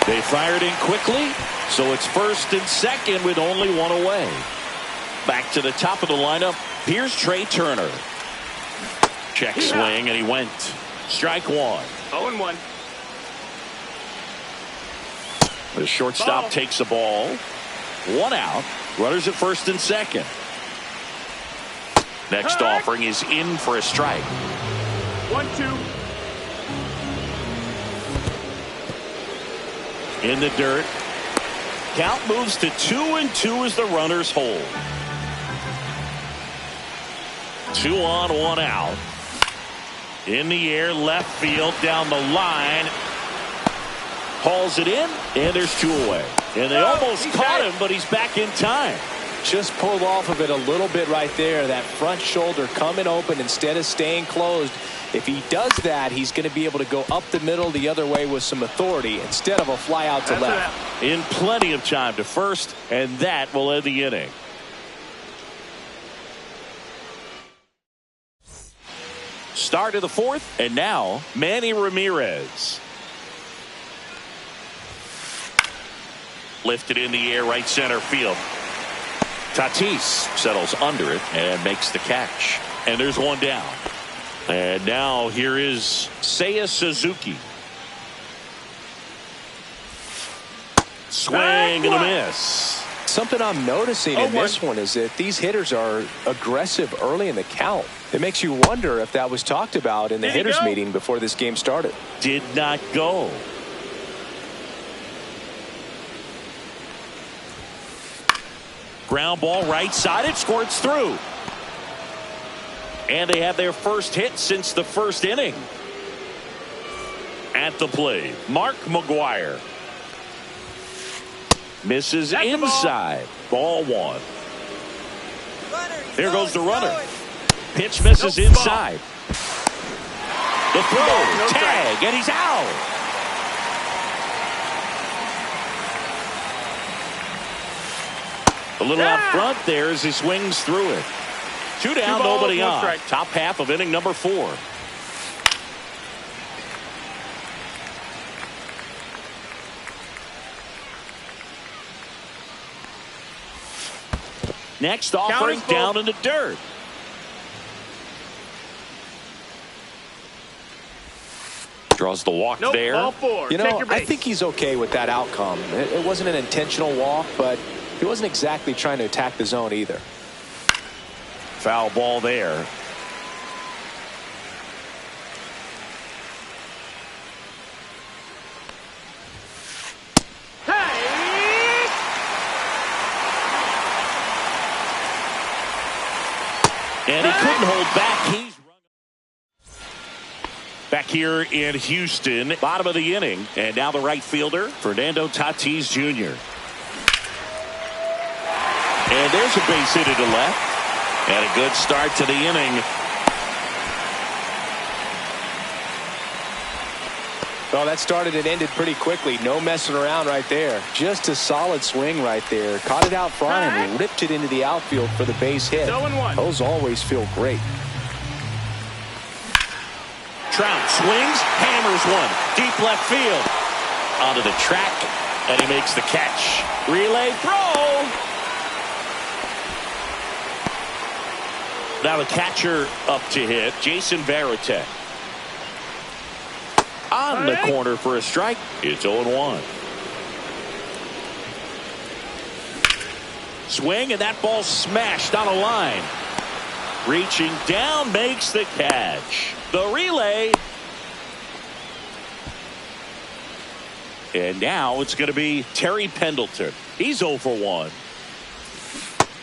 They fired in quickly, so it's first and second with only 1 away. Back to the top of the lineup. Here's Trey Turner. Check swing, and he went. Strike 1. 0-1. The shortstop takes the ball. 1 out. Runners at first and second. Next offering is in for a strike. 1-2. In the dirt. Count moves to 2-2 as the runners hold. 2 on, 1 out. In the air, left field, down the line. Hauls it in, and there's 2 away. And they almost caught him, but he's back in time. Just pulled off of it a little bit right there. That front shoulder coming open instead of staying closed. If he does that, he's going to be able to go up the middle the other way with some authority instead of a fly out to left. In plenty of time to first, and that will end the inning. Start of the 4th, and now Manny Ramirez. Lifted in the air, right center field. Tatis settles under it and makes the catch. And there's 1 down. And now here is Seiya Suzuki. Swing and a miss. Something I'm noticing in this one is that these hitters are aggressive early in the count. It makes you wonder if that was talked about in the hitters meeting before this game started. Did not go. Ground ball right side. It squirts through. And they have their first hit since the first inning. At the plate, Mark McGuire. Misses inside. Ball 1. There goes the runner. Pitch misses inside. The throw. Tag. And he's out. A little out front there as he swings through it. 2 down, nobody on. Top half of inning number 4. Next offering down in the dirt. Draws the walk Nope, there. ball 4. You Take know, your I base. think he's okay with that outcome. It wasn't an intentional walk, but he wasn't exactly trying to attack the zone either. Foul ball there. Hey! And he couldn't hold back. He's back here in Houston, bottom of the inning. And now the right fielder, Fernando Tatis Jr. And there's a base hit to left. And a good start to the inning. Well, that started and ended pretty quickly. No messing around right there. Just a solid swing right there. Caught it out front and ripped it into the outfield for the base hit. 0-1. Those always feel great. Trout swings, hammers one. Deep left field. Onto the track, and he makes the catch. Relay throw. Now the catcher up to hit, Jason Varitek. On the corner for a strike. It's 0-1. Swing, and that ball smashed on a line. Reaching down, makes the catch. The relay. And now it's going to be Terry Pendleton. He's 0 for 1.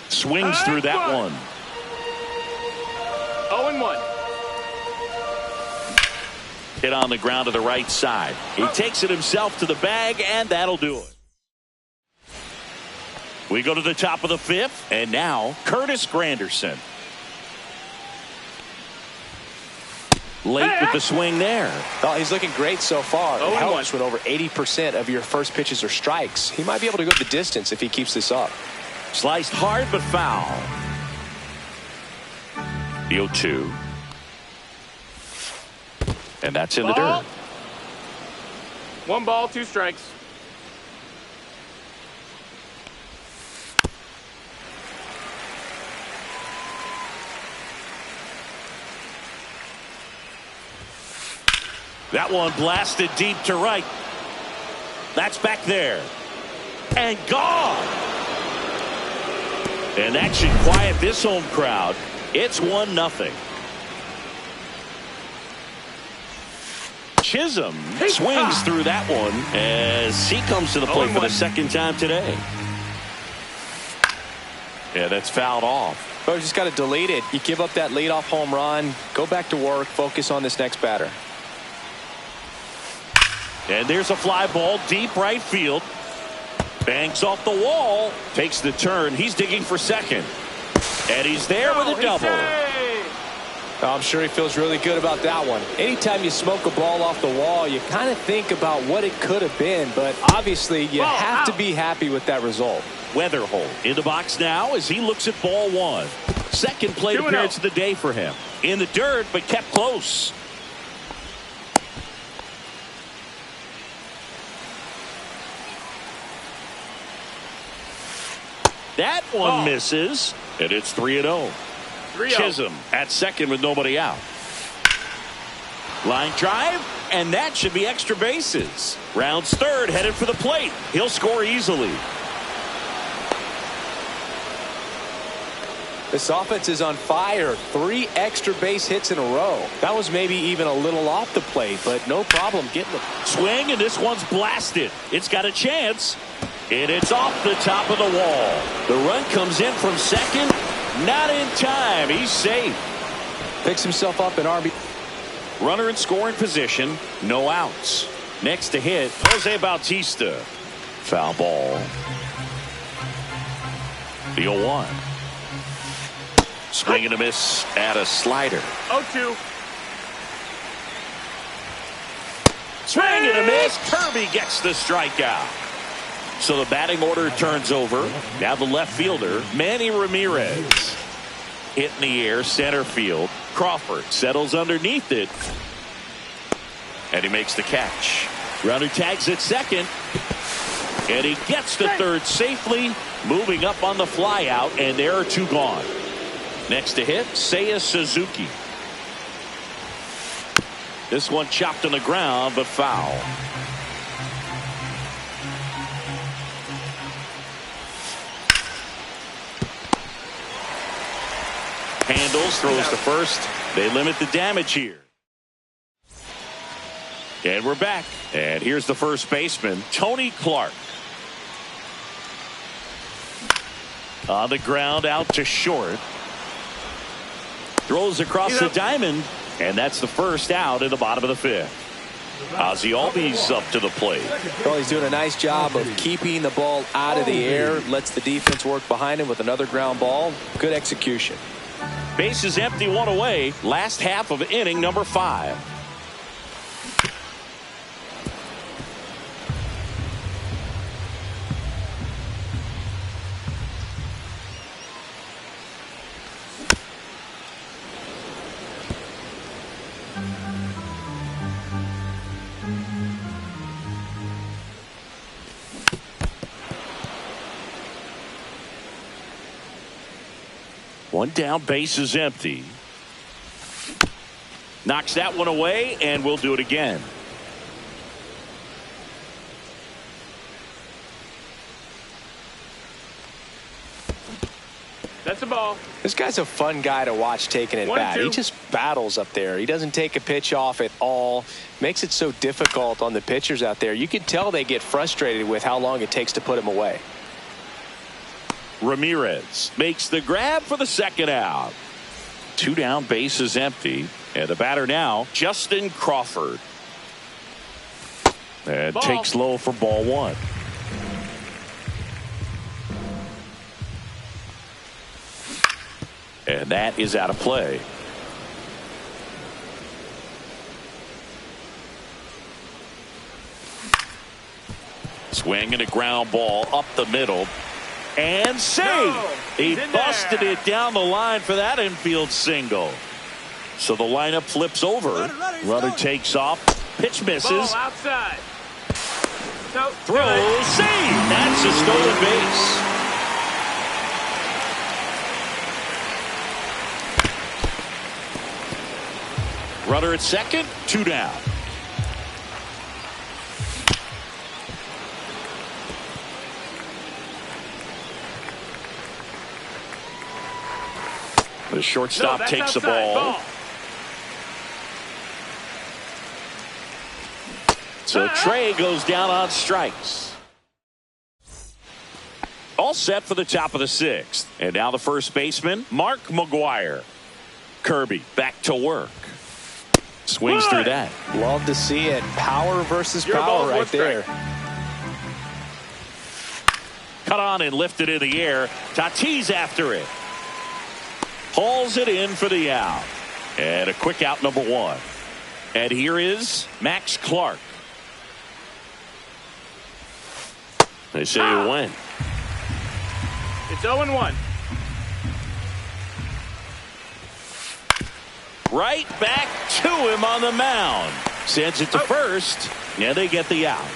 Swings through that one. 0-1. Hit on the ground to the right side. He takes it himself to the bag, and that'll do it. We go to the top of the 5th, and now Curtis Granderson. Late with the swing there. Oh, he's looking great so far. It 0-1. helps when over 80% of your first pitches are strikes. He might be able to go the distance if he keeps this up. Sliced hard but foul. The 0-2. And that's in the Ball. dirt. 1 ball, 2 strikes. That one blasted deep to right. That's back there. And gone. And that should quiet this home crowd. It's 1-0. Chisholm swings through that one as he comes to the plate for the second time today. Yeah, that's fouled off. But you just got to delete it. You give up that leadoff home run, go back to work, focus on this next batter. And there's a fly ball deep right field. Bangs off the wall. Takes the turn. He's digging for second. And he's there with a double. I'm sure he feels really good about that one. Anytime you smoke a ball off the wall, you kind of think about what it could have been, but obviously you have to be happy with that result. Weatherholt in the box now as he looks at ball 1. Second plate appearance of the day for him. In the dirt, but kept close. That one misses, and it's 3-0. Chisholm at second with nobody out. Line drive, and that should be extra bases. Rounds third, headed for the plate. He'll score easily. This offense is on fire. 3 extra base hits in a row. That was maybe even a little off the plate, but no problem getting them. Swing, and this one's blasted. It's got a chance, and it's off the top of the wall. The run comes in from second. Not in time. He's safe. Picks himself up in RB. Runner in scoring position. No outs. Next to hit, Jose Bautista. Foul ball. The 0-1. Swing and a miss at a slider. 0-2. Swing and a miss. Kirby gets the strikeout. So the batting order turns over. Now the left fielder, Manny Ramirez. Hit in the air, center field. Crawford settles underneath it. And he makes the catch. Runner tags at second. And he gets to third safely. Moving up on the fly out. And there are 2 gone. Next to hit, Seiya Suzuki. This one chopped on the ground, but foul. Handles, throws to first. They limit the damage here. And we're back. And here's the first baseman, Tony Clark. On the ground, out to short. Throws across the diamond, and that's the first out in the bottom of the fifth. Ozzie Albies up to the plate. Well, he's doing a nice job of keeping the ball out of the air. Lets the defense work behind him with another ground ball. Good execution. Bases empty, one away. Last half of inning number 5. One down, base is empty. Knocks that one away, and we'll do it again. That's a ball. This guy's a fun guy to watch taking it back. He just battles up there. He doesn't take a pitch off at all. Makes it so difficult on the pitchers out there. You can tell they get frustrated with how long it takes to put him away. Ramirez makes the grab for the second out. 2 down, base is empty. And the batter now, Justin Crawford. And takes low for ball 1. And that is out of play. Swing and a ground ball up the middle. And save. No, he busted it down the line for that infield single. So the lineup flips over. Runner takes off. Pitch misses. Ball outside. No, throws. Save. That's a stolen base. Runner at second. 2 down. The shortstop takes the ball. So Trey goes down on strikes. All set for the top of the 6th. And now the first baseman, Mark McGwire. Kirby back to work. Swings through that. Love to see it. Power versus power right there. Cut on and lifted in the air. Tatis after it. Hauls it in for the out. And a quick out, number 1. And here is Max Clark. They say it went. It's 0-1. Right back to him on the mound. Sends it to first. Yeah, they get the out.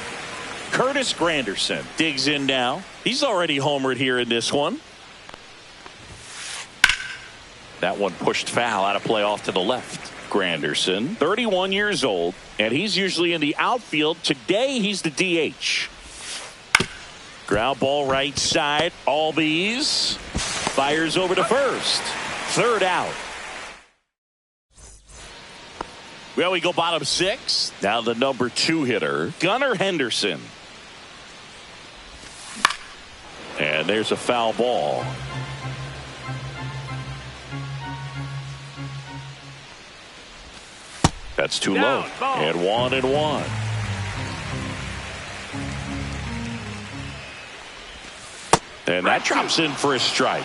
Curtis Granderson digs in now. He's already homered here in this one. That one pushed foul, out of play off to the left. Granderson, 31 years old, and he's usually in the outfield. Today, he's the DH. Ground ball right side. Albies fires over to first. 3rd out. Well, we go bottom 6. Now the number 2 hitter, Gunnar Henderson. And there's a foul ball. That's too low. And 1-1. And that drops in for a strike.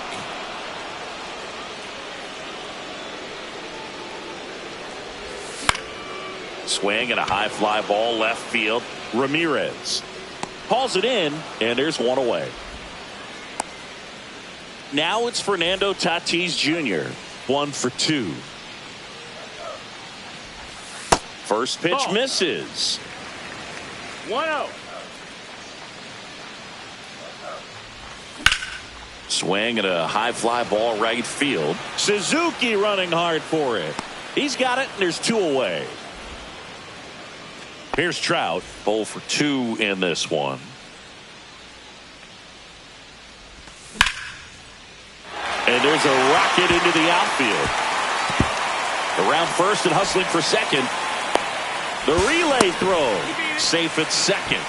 Swing and a high fly ball left field. Ramirez hauls it in, and there's one away. Now it's Fernando Tatis Jr. 1 for 2. First pitch misses. 1-0. Swing and a high fly ball right field. Suzuki running hard for it. He's got it, and there's 2 away. Here's Trout, 0 for 2 in this one. And there's a rocket into the outfield. Around first and hustling for second. The relay throw. Safe at second.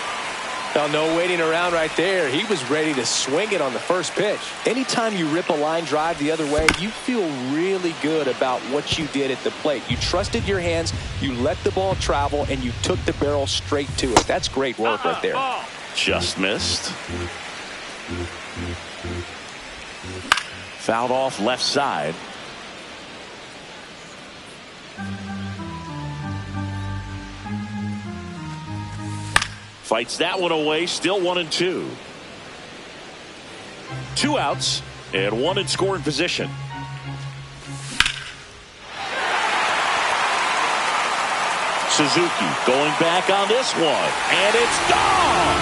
Well, no waiting around right there. He was ready to swing it on the first pitch. Anytime you rip a line drive the other way, you feel really good about what you did at the plate. You trusted your hands, you let the ball travel, and you took the barrel straight to it. That's great work right there. Just missed. Fouled off left side. Fights that one away. Still 1-2. 2 outs and 1 in scoring position. Suzuki going back on this one, and it's gone.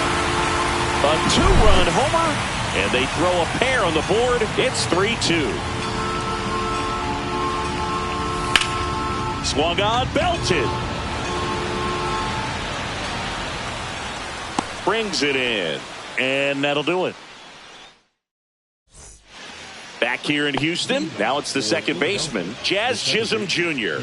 A 2-run homer, and they throw a pair on the board. It's 3-2. Swung on, belted. Brings it in, and that'll do it. Back here in Houston, now it's the second baseman, Jazz Chisholm Jr.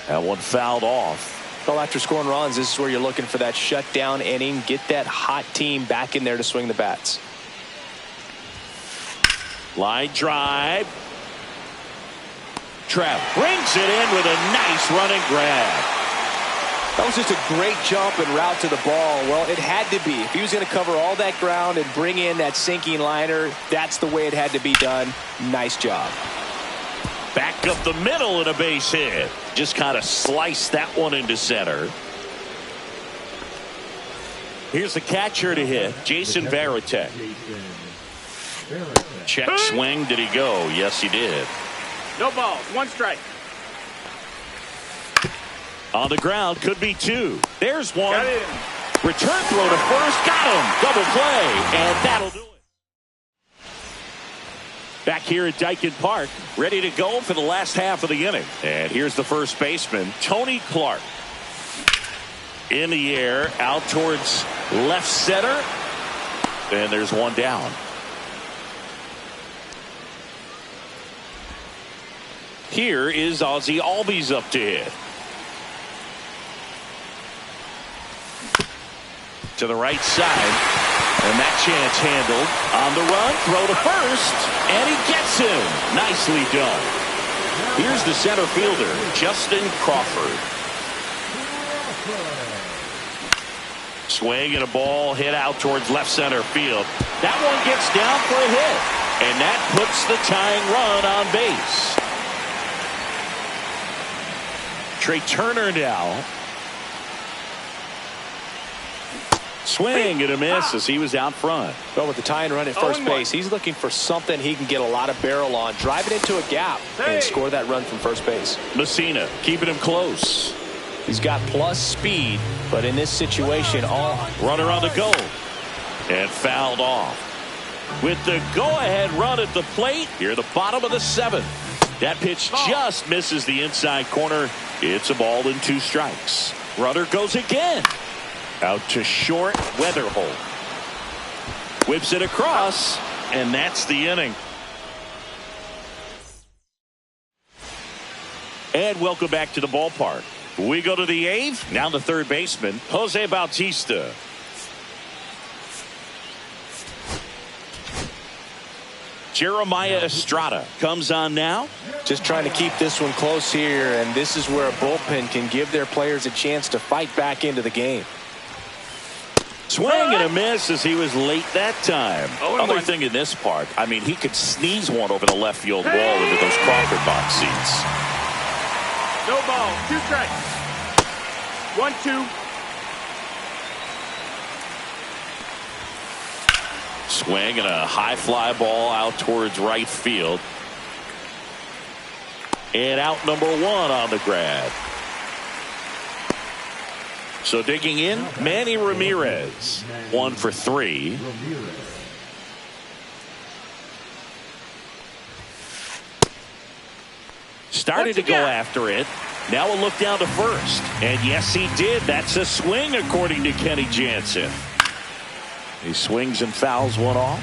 That one fouled off. Well, after scoring runs, this is where you're looking for that shutdown inning. Get that hot team back in there to swing the bats. Line drive. Trout brings it in with a nice running grab. That was just a great jump and route to the ball. Well, it had to be. If he was going to cover all that ground and bring in that sinking liner, that's the way it had to be done. Nice job. Back up the middle and a base hit. Just kind of sliced that one into center. Here's the catcher to hit, Jason Varitek. Check swing. Did he go? Yes, he did. No balls. 1 strike. On the ground, could be 2. There's one. Got it. Return throw to first. Got him. Double play. And that'll do it. Back here at Daikin Park, ready to go for the last half of the inning. And here's the first baseman, Tony Clark. In the air, out towards left center. And there's one down. Here is Ozzie Albies up to hit. To the right side, and that chance handled. On the run, throw to first, and he gets him. Nicely done. Here's the center fielder, Justin Crawford. Swing and a ball hit out towards left center field. That one gets down for a hit, and that puts the tying run on base. Trey Turner now. Swing and a miss as he was out front. Well, with the tying run at first base, he's looking for something he can get a lot of barrel on. Drive it into a gap and score that run from first base. Messina keeping him close. He's got plus speed, but in this situation, all runner on the go. And fouled off. With the go-ahead run at the plate, here the bottom of the 7th. That pitch just misses the inside corner. It's a ball and 2 strikes. Runner goes again. Out to short, Weatherholt. Whips it across, and that's the inning. And welcome back to the ballpark. We go to the 8th. Now the third baseman, Jose Bautista. Jeremiah Estrada comes on now. Just trying to keep this one close here, and this is where a bullpen can give their players a chance to fight back into the game. Swing and a miss as he was late that time. Other thing in this part, I mean, he could sneeze one over the left field wall into those Crawford box seats. No ball. 2 strikes. 1-2. Swing and a high fly ball out towards right field. And out number 1 on the grab. So digging in, Manny Ramirez. 1 for 3. Started to go after it. Now a look down to first. And yes, he did. That's a swing, according to Kenny Jansen. He swings and fouls one off.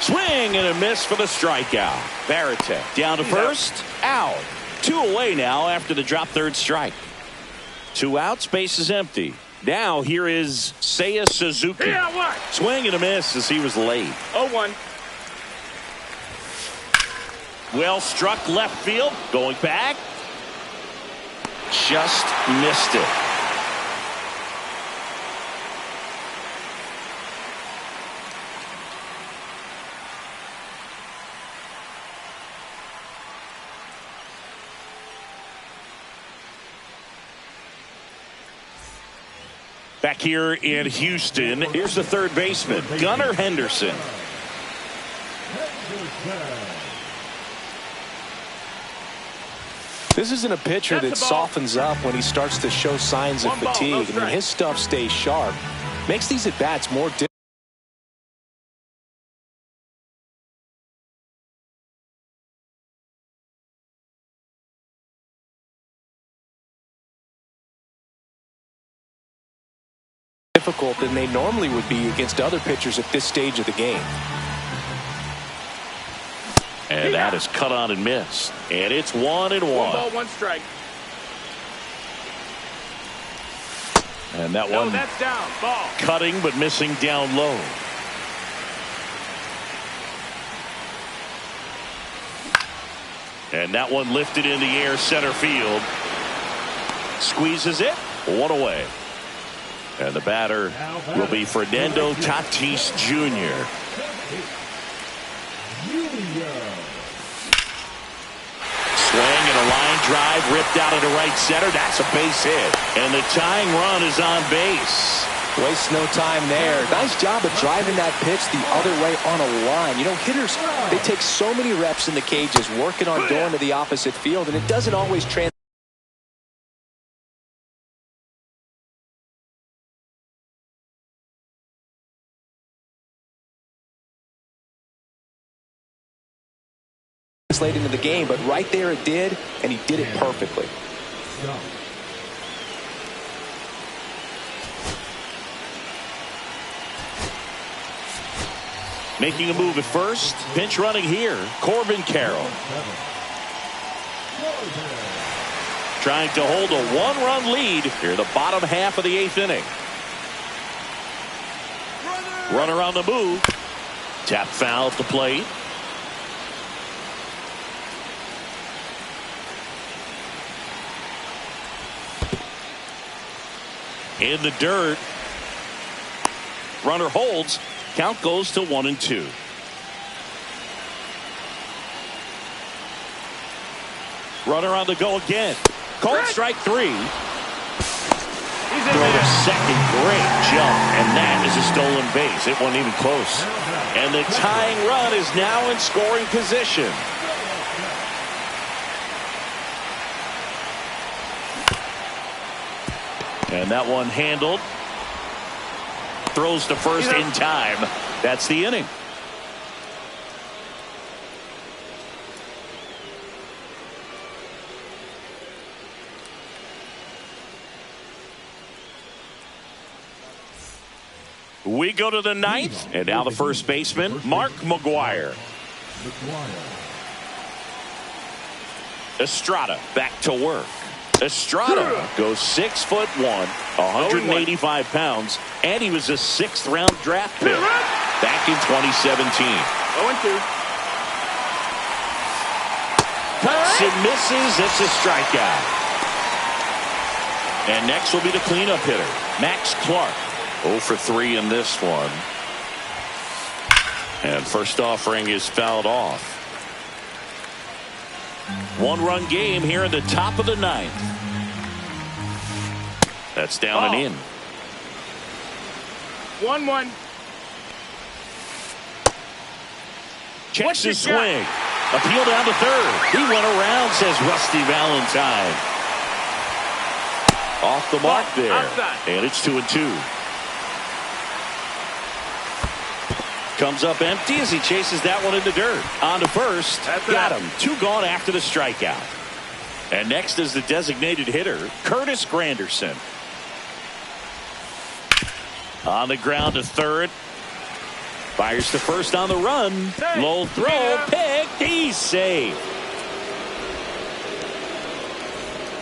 Swing and a miss for the strikeout. Varitek down to first. Out. 2 away now after the drop third strike. 2 outs, base is empty. Now here is Seiya Suzuki. Swing and a miss as he was late. 0-1. Well struck left field. Going back. Just missed it. Back here in Houston, here's the third baseman, Gunnar Henderson. This isn't a pitcher that softens up when he starts to show signs of fatigue. I mean, his stuff stays sharp. Makes these at-bats more difficult than they normally would be against other pitchers at this stage of the game. And that is cut on and missed. And it's 1-1. 1 ball, 1 strike. And that No, one that's down. Ball. cutting but missing down low. And that one lifted in the air center field. Squeezes it. 1 away. And the batter will be Fernando Tatis Jr. Swing and a line drive ripped out into right center. That's a base hit. And the tying run is on base. Waste no time there. Nice job of driving that pitch the other way on a line. You know, hitters, they take so many reps in the cages working on going to the opposite field, and it doesn't always translate into the game, but right there it did, and he did it perfectly. Making a move at first. Pinch running here. Corbin Carroll. Trying to hold a 1-run lead here, the bottom half of the 8th inning. Runner on the move. Tap foul at the plate. In the dirt. Runner holds. Count goes to 1-2. Runner on the go again. Called strike 3. He's in Throw there. to second. Great jump. And that is a stolen base. It wasn't even close. And the tying run is now in scoring position. And that one handled. Throws to first in time. That's the inning. We go to the 9th, and now the first baseman, Mark McGwire. Estrada back to work. Estrada goes 6'1", 185 pounds, and he was a 6th round draft pick back in 2017. 0-2. Cuts and misses. It's a strikeout. And next will be the cleanup hitter, Max Clark. 0 for 3 in this one. And first offering is fouled off. 1-run game here in the top of the 9th. That's down and in. 1-1. Checks his swing. Appeal down to third. He went around, says Rusty Valentine. Off the mark there. Outside. And it's 2-2. Comes up empty as he chases that one in the dirt. On to first. Got him. 2 gone after the strikeout. And next is the designated hitter, Curtis Granderson. On the ground to third. Fires to first on the run. Low throw. Picked. He's safe.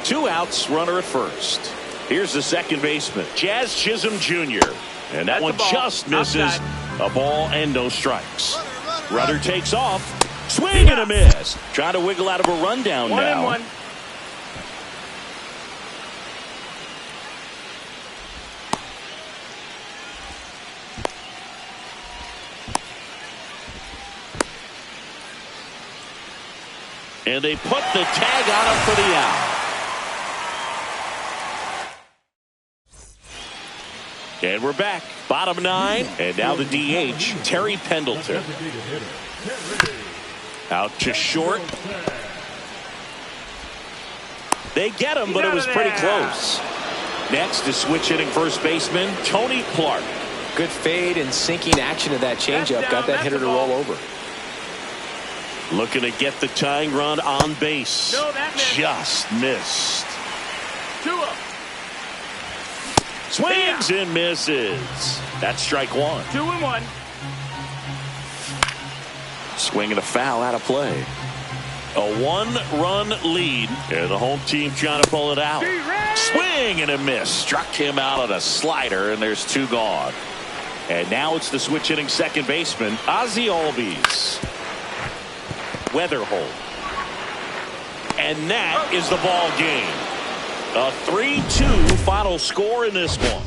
2 outs. Runner at first. Here's the second baseman, Jazz Chisholm Jr. And that one just misses. A ball and no strikes. Rudder takes off. Swing and a miss. Trying to wiggle out of a rundown now. 1-1. And they put the tag on him for the out. And we're back. Bottom 9. And now the DH, Terry Pendleton. Out to short. They get him, but it was pretty close. Next is switch hitting first baseman, Tony Clark. Good fade and sinking action of that changeup. Got that hitter to roll over. Looking to get the tying run on base. No, that missed. Just missed. 2 up. Swings and misses. That's strike 1. 2-1. Swing and a foul out of play. A 1-run lead. And the home team trying to pull it out. Swing and a miss. Struck him out on a slider, and there's 2 gone. And now it's the switch hitting second baseman, Ozzie Albies. Weatherhold. And that is the ball game. A 3-2 final score in this one.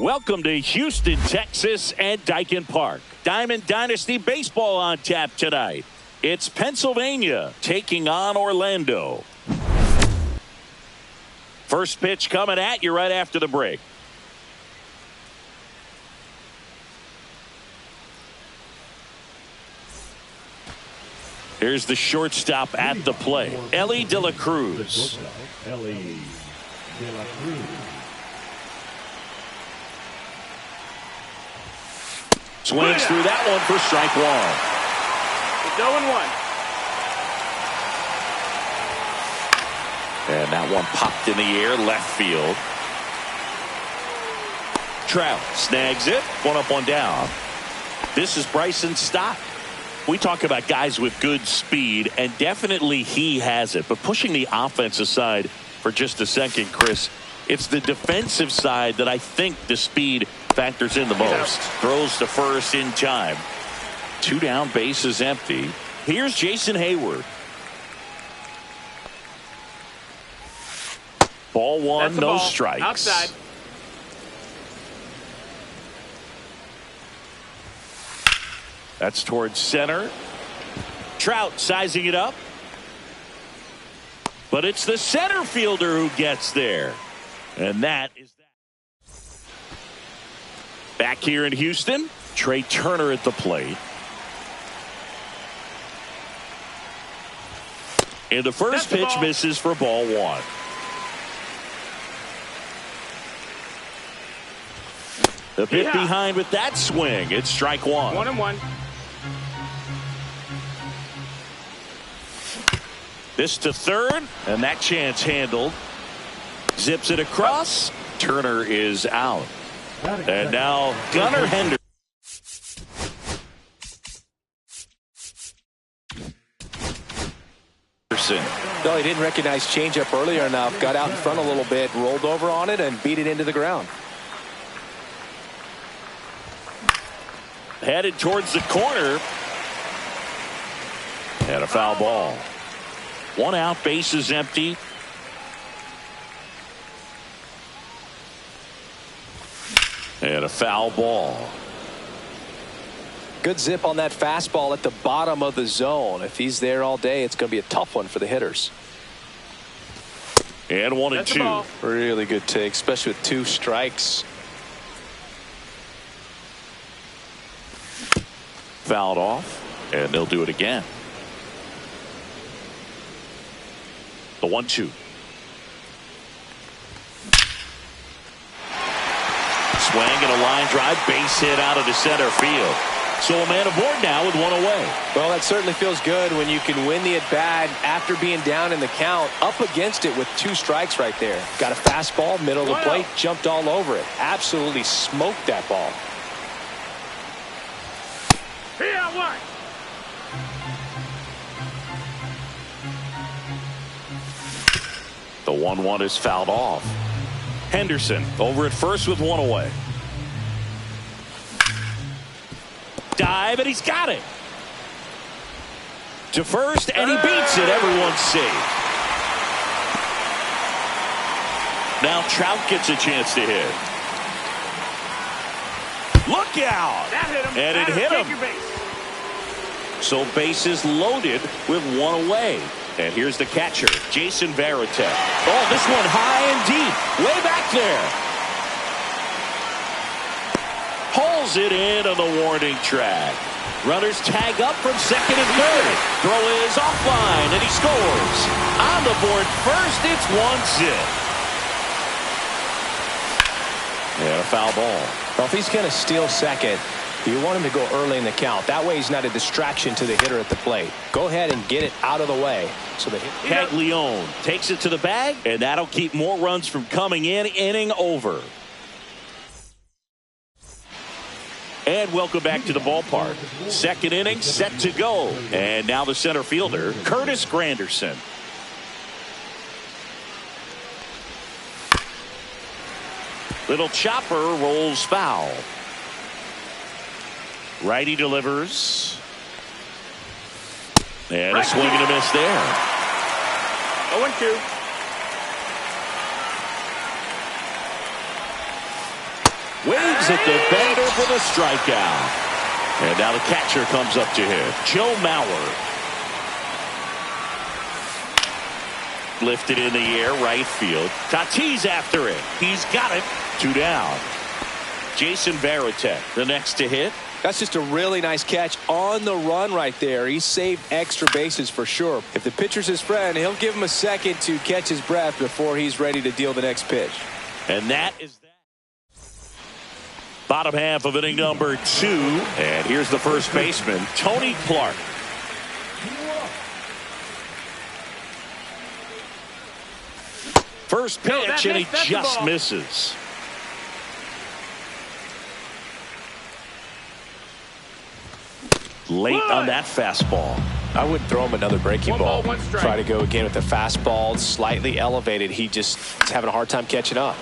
Welcome to Houston, Texas and Daikin Park. Diamond Dynasty Baseball on tap tonight. It's Pennsylvania taking on Orlando. First pitch coming at you right after the break. Here's the shortstop at the plate, Elly De La Cruz. Elly De La Cruz. Swings through that one for strike one. It's 0-1. And that one popped in the air, left field. Trout snags it, one up, one down. This is Bryson Stott. We talk about guys with good speed, and definitely he has it. But pushing the offense aside for just a second, Chris, it's the defensive side that I think the speed factors in the most. Throws to first in time. 2 down, bases empty. Here's Jason Hayward. Ball one, no strikes. Outside. That's towards center. Trout sizing it up. But it's the center fielder who gets there. And that is that. Back here in Houston, Trey Turner at the plate. And the first pitch misses for ball one. The bit behind with that swing. It's strike one. 1-1. This to third, and that chance handled. Zips it across. Turner is out. And now Gunnar Henderson. No, he didn't recognize changeup earlier enough. Got out in front a little bit, rolled over on it, and beat it into the ground. Headed towards the corner. And a foul ball. 1 out, bases empty. And a foul ball. Good zip on that fastball at the bottom of the zone. If he's there all day, it's going to be a tough one for the hitters. And 1-2. Really good take, especially with 2 strikes. Fouled off, and they'll do it again. The 1-2. Swing and a line drive, base hit out of the center field. So a man aboard now with 1 away. Well, that certainly feels good when you can win the at-bat after being down in the count, up against it with 2 strikes right there. Got a fastball, middle of the plate, jumped all over it. Absolutely smoked that ball. Here, what? The 1-1 is fouled off. Henderson over at first with 1 away. Dive, and he's got it. To first, and he beats it. Everyone's safe. Now Trout gets a chance to hit. Look out! That hit him. And it hit him. So bases loaded with 1 away. And here's the catcher, Jason Varitek. Oh, this one high and deep. Way back there. Pulls it in on the warning track. Runners tag up from second and third. Throw is offline, and he scores. On the board first, it's 1-zip. And a foul ball. Well, if he's going to steal second, you want him to go early in the count. That way he's not a distraction to the hitter at the plate. Go ahead and get it out of the way. So the Caglione takes it to the bag, and that'll keep more runs from coming in. Inning over. And welcome back to the ballpark. Second inning set to go. And now the center fielder, Curtis Granderson. Little chopper rolls foul. Righty delivers. And a swing and a miss there. 0-2. Way swings at the bender for the strikeout. And now the catcher comes up to him, Joe Mauer. Lifted in the air, right field. Tatis after it. He's got it. 2 down. Jason Varitek, the next to hit. That's just a really nice catch on the run right there. He saved extra bases for sure. If the pitcher's his friend, he'll give him a second to catch his breath before he's ready to deal the next pitch. And that is that. Bottom half of inning number 2. And here's the first baseman, Tony Clark. First pitch, and he just misses. Late on that fastball. I wouldn't throw him another breaking ball. 1 strike. Try to go again with the fastball, slightly elevated. He just is having a hard time catching up.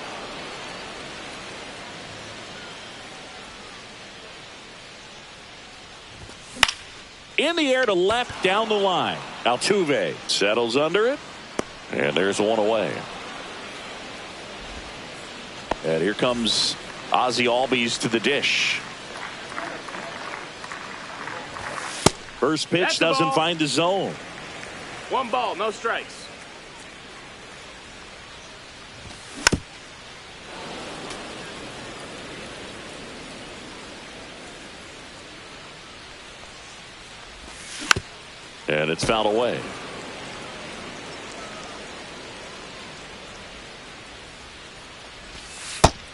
In the air to left, down the line. Altuve settles under it, and there's one away. And here comes Ozzie Albies to the dish. First pitch doesn't find the zone. 1 ball, no strikes. And it's fouled away.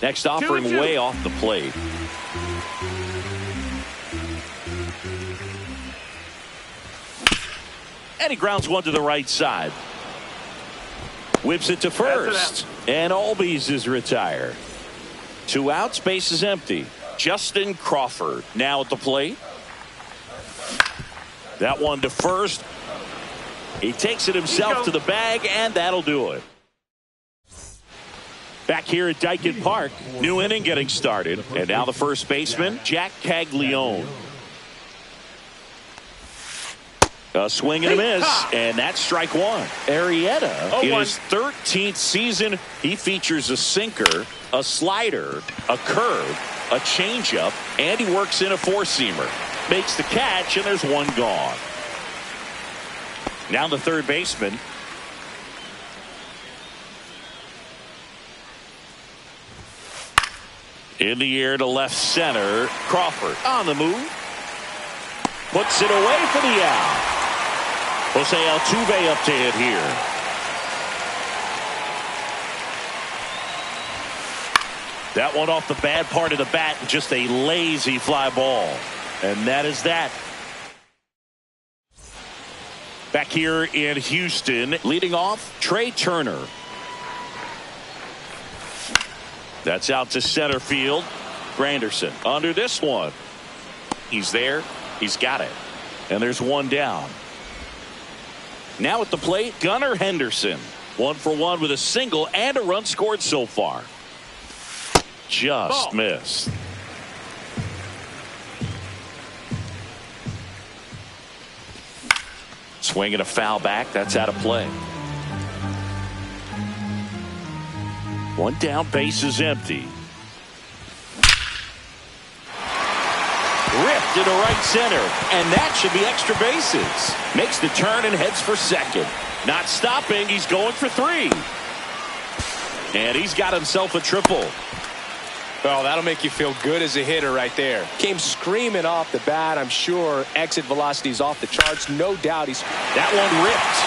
Next offering 2-2. way off the plate. And he grounds one to the right side. Whips it to first. And Albies is retired. 2 outs, base is empty. Justin Crawford now at the plate. That one to first. He takes it himself to the bag, and that'll do it. Back here at Dyken Park, new inning getting started. And now the first baseman, Jack Caglione. A swing and a miss, and that's strike 1. Arrieta, in his 13th season, he features a sinker, a slider, a curve, a changeup, and he works in a 4-seamer. Makes the catch, and there's one gone. Now the third baseman. In the air to left center, Crawford on the move. Puts it away for the out. Jose Altuve up to hit here. That one off the bad part of the bat, just a lazy fly ball. And that is that. Back here in Houston, leading off, Trey Turner. That's out to center field. Granderson under this one. He's there. He's got it. And there's one down. Now at the plate, Gunnar Henderson. 1 for 1 with a single and a run scored so far. Just missed. Swing and a foul back. That's out of play. One down, base is empty. Ripped into right center, and that should be extra bases. Makes the turn and heads for second. Not stopping, he's going for 3. And he's got himself a triple. Well, that'll make you feel good as a hitter right there. Came screaming off the bat. I'm sure exit velocity's off the charts. No doubt he's... That one ripped.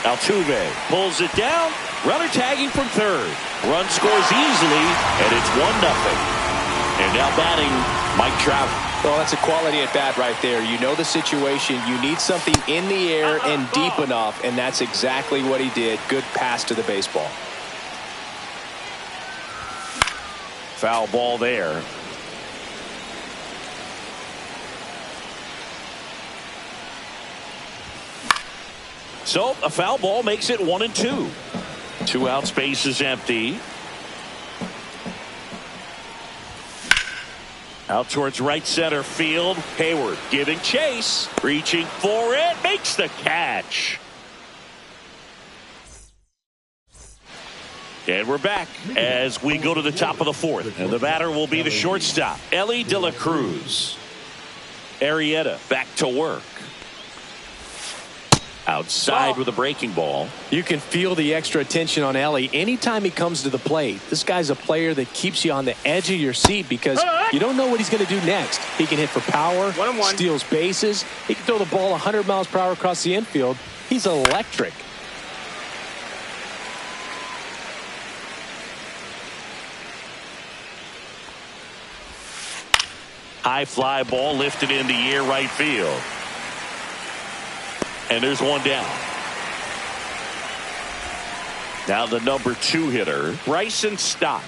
Altuve pulls it down. Runner tagging from third. Run scores easily, and it's 1-0. And now batting, Mike Trout. Well, that's a quality at bat right there. You know the situation. You need something in the air and deep enough, and that's exactly what he did. Good pass to the baseball. Foul ball there. So a foul ball makes it 1-2. 2 outs, base is empty. Out towards right center field. Hayward giving chase. Reaching for it. Makes the catch. And we're back as we go to the top of the fourth. And the batter will be the shortstop, Elly De La Cruz. Arrieta back to work. Outside with a breaking ball. You can feel the extra attention on Elly anytime he comes to the plate. This guy's a player that keeps you on the edge of your seat because you don't know what he's going to do next. He can hit for power, steals bases. He can throw the ball 100 miles per hour across the infield. He's electric. High fly ball lifted in the air right field. And there's one down. Now the number 2 hitter, Bryson Stott.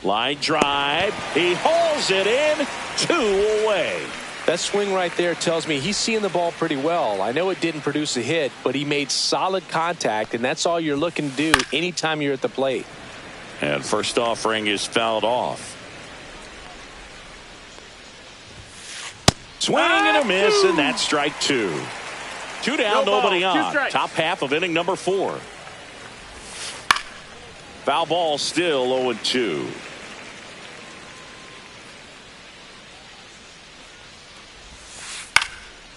Line drive. He hauls it in. 2 away. That swing right there tells me he's seeing the ball pretty well. I know it didn't produce a hit, but he made solid contact, and that's all you're looking to do anytime you're at the plate. And first offering is fouled off. Swing and a miss, and that's strike 2. 2 down, nobody on. Top half of inning number 4. Foul ball still 0-2.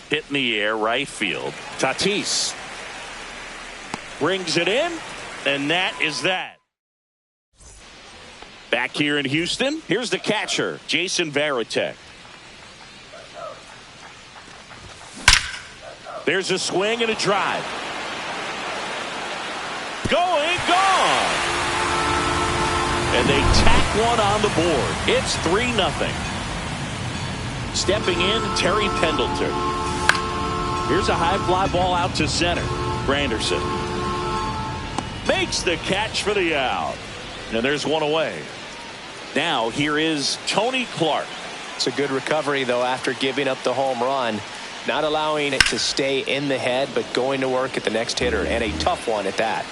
Hit in the air right field. Tatis brings it in, and that is that. Back here in Houston, here's the catcher, Jason Varitek. There's a swing and a drive. Going, gone. And they tack one on the board. It's 3-0. Stepping in, Terry Pendleton. Here's a high fly ball out to center. Granderson makes the catch for the out. And there's one away. Now here is Tony Clark. It's a good recovery, though, after giving up the home run. Not allowing it to stay in the head, but going to work at the next hitter, and a tough one at that.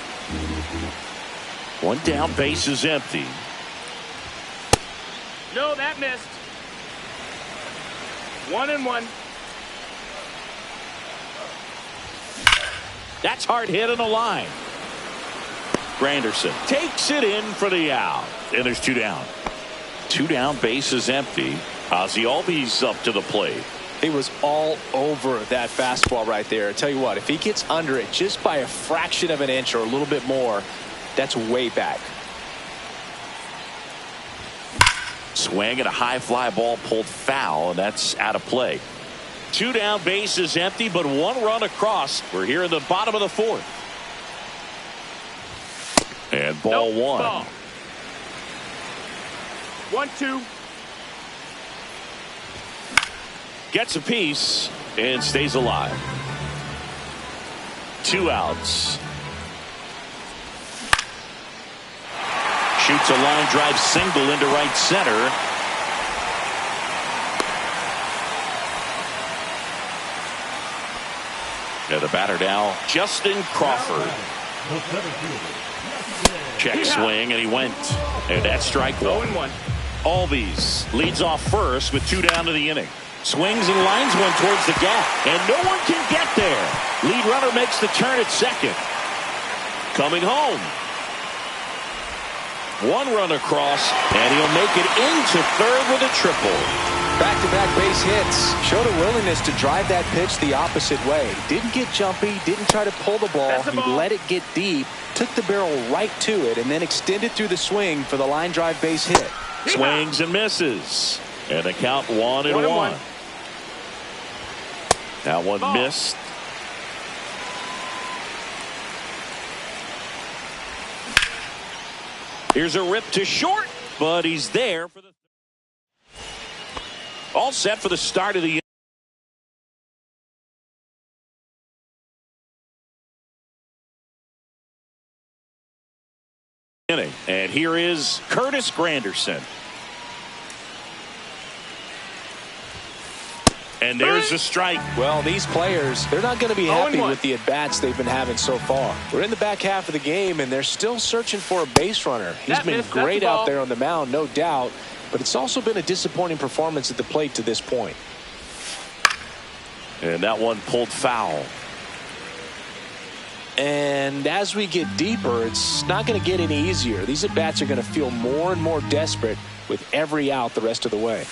One down, base is empty. No, that missed. 1-1. That's hard hit on the line. Granderson takes it in for the out. And there's 2 down. 2 down, base is empty. Ozzie Albies up to the plate. He was all over that fastball right there. I tell you what, if he gets under it just by a fraction of an inch or a little bit more, that's way back. Swing and a high fly ball pulled foul, and that's out of play. 2 down, base is empty, but 1 run across. We're here in the bottom of the 4th. And ball 1. Ball. 1-2. Gets a piece and stays alive. 2 outs. Shoots a line drive single into right center. And the batter now, Justin Crawford. Check swing, and he went. And that's strike 1. Albies leads off first with 2 down to the inning. Swings and lines one towards the gap, and no one can get there. Lead runner makes the turn at second. Coming home. 1 run across, and he'll make it into third with a triple. Back-to-back base hits. Showed a willingness to drive that pitch the opposite way. Didn't get jumpy, didn't try to pull the ball. He let it get deep, took the barrel right to it, and then extended through the swing for the line drive base hit. Swings and misses. And the count 1-1. That one missed. Here's a rip to short, but he's there for the all set for the start of the inning. And here is Curtis Granderson. And there's a strike. Well, these players, they're not going to be happy with the at-bats they've been having so far. We're in the back half of the game, and they're still searching for a base runner. He's been great out there on the mound, no doubt, but it's also been a disappointing performance at the plate to this point. And that one pulled foul. And as we get deeper, it's not going to get any easier. These at-bats are going to feel more and more desperate with every out the rest of the way.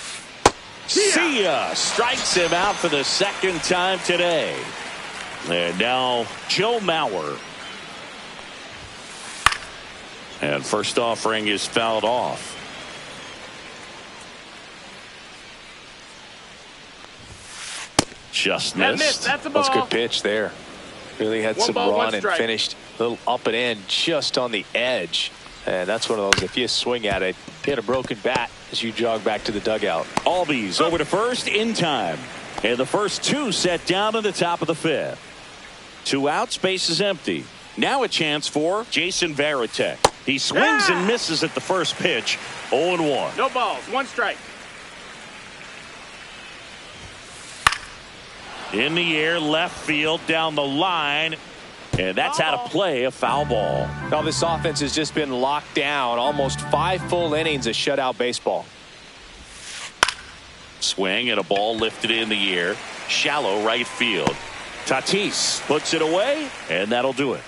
See ya! Strikes him out for the second time today. And now Joe Mauer. And first offering is fouled off. Just missed. That's a ball. That's a good pitch there. Really had some run and finished a little up and in just on the edge. And that's one of those, if you swing at it, hit a broken bat as you jog back to the dugout. Albies over to first in time. And the first two set down in the top of the fifth. 2 outs, base is empty. Now a chance for Jason Varitek. He swings and misses at the first pitch. 0-1. No balls, 1 strike. In the air, left field, down the line. And that's out of play, a foul ball. Now this offense has just been locked down. Almost 5 full innings of shutout baseball. Swing and a ball lifted in the air. Shallow right field. Tatis puts it away, and that'll do it.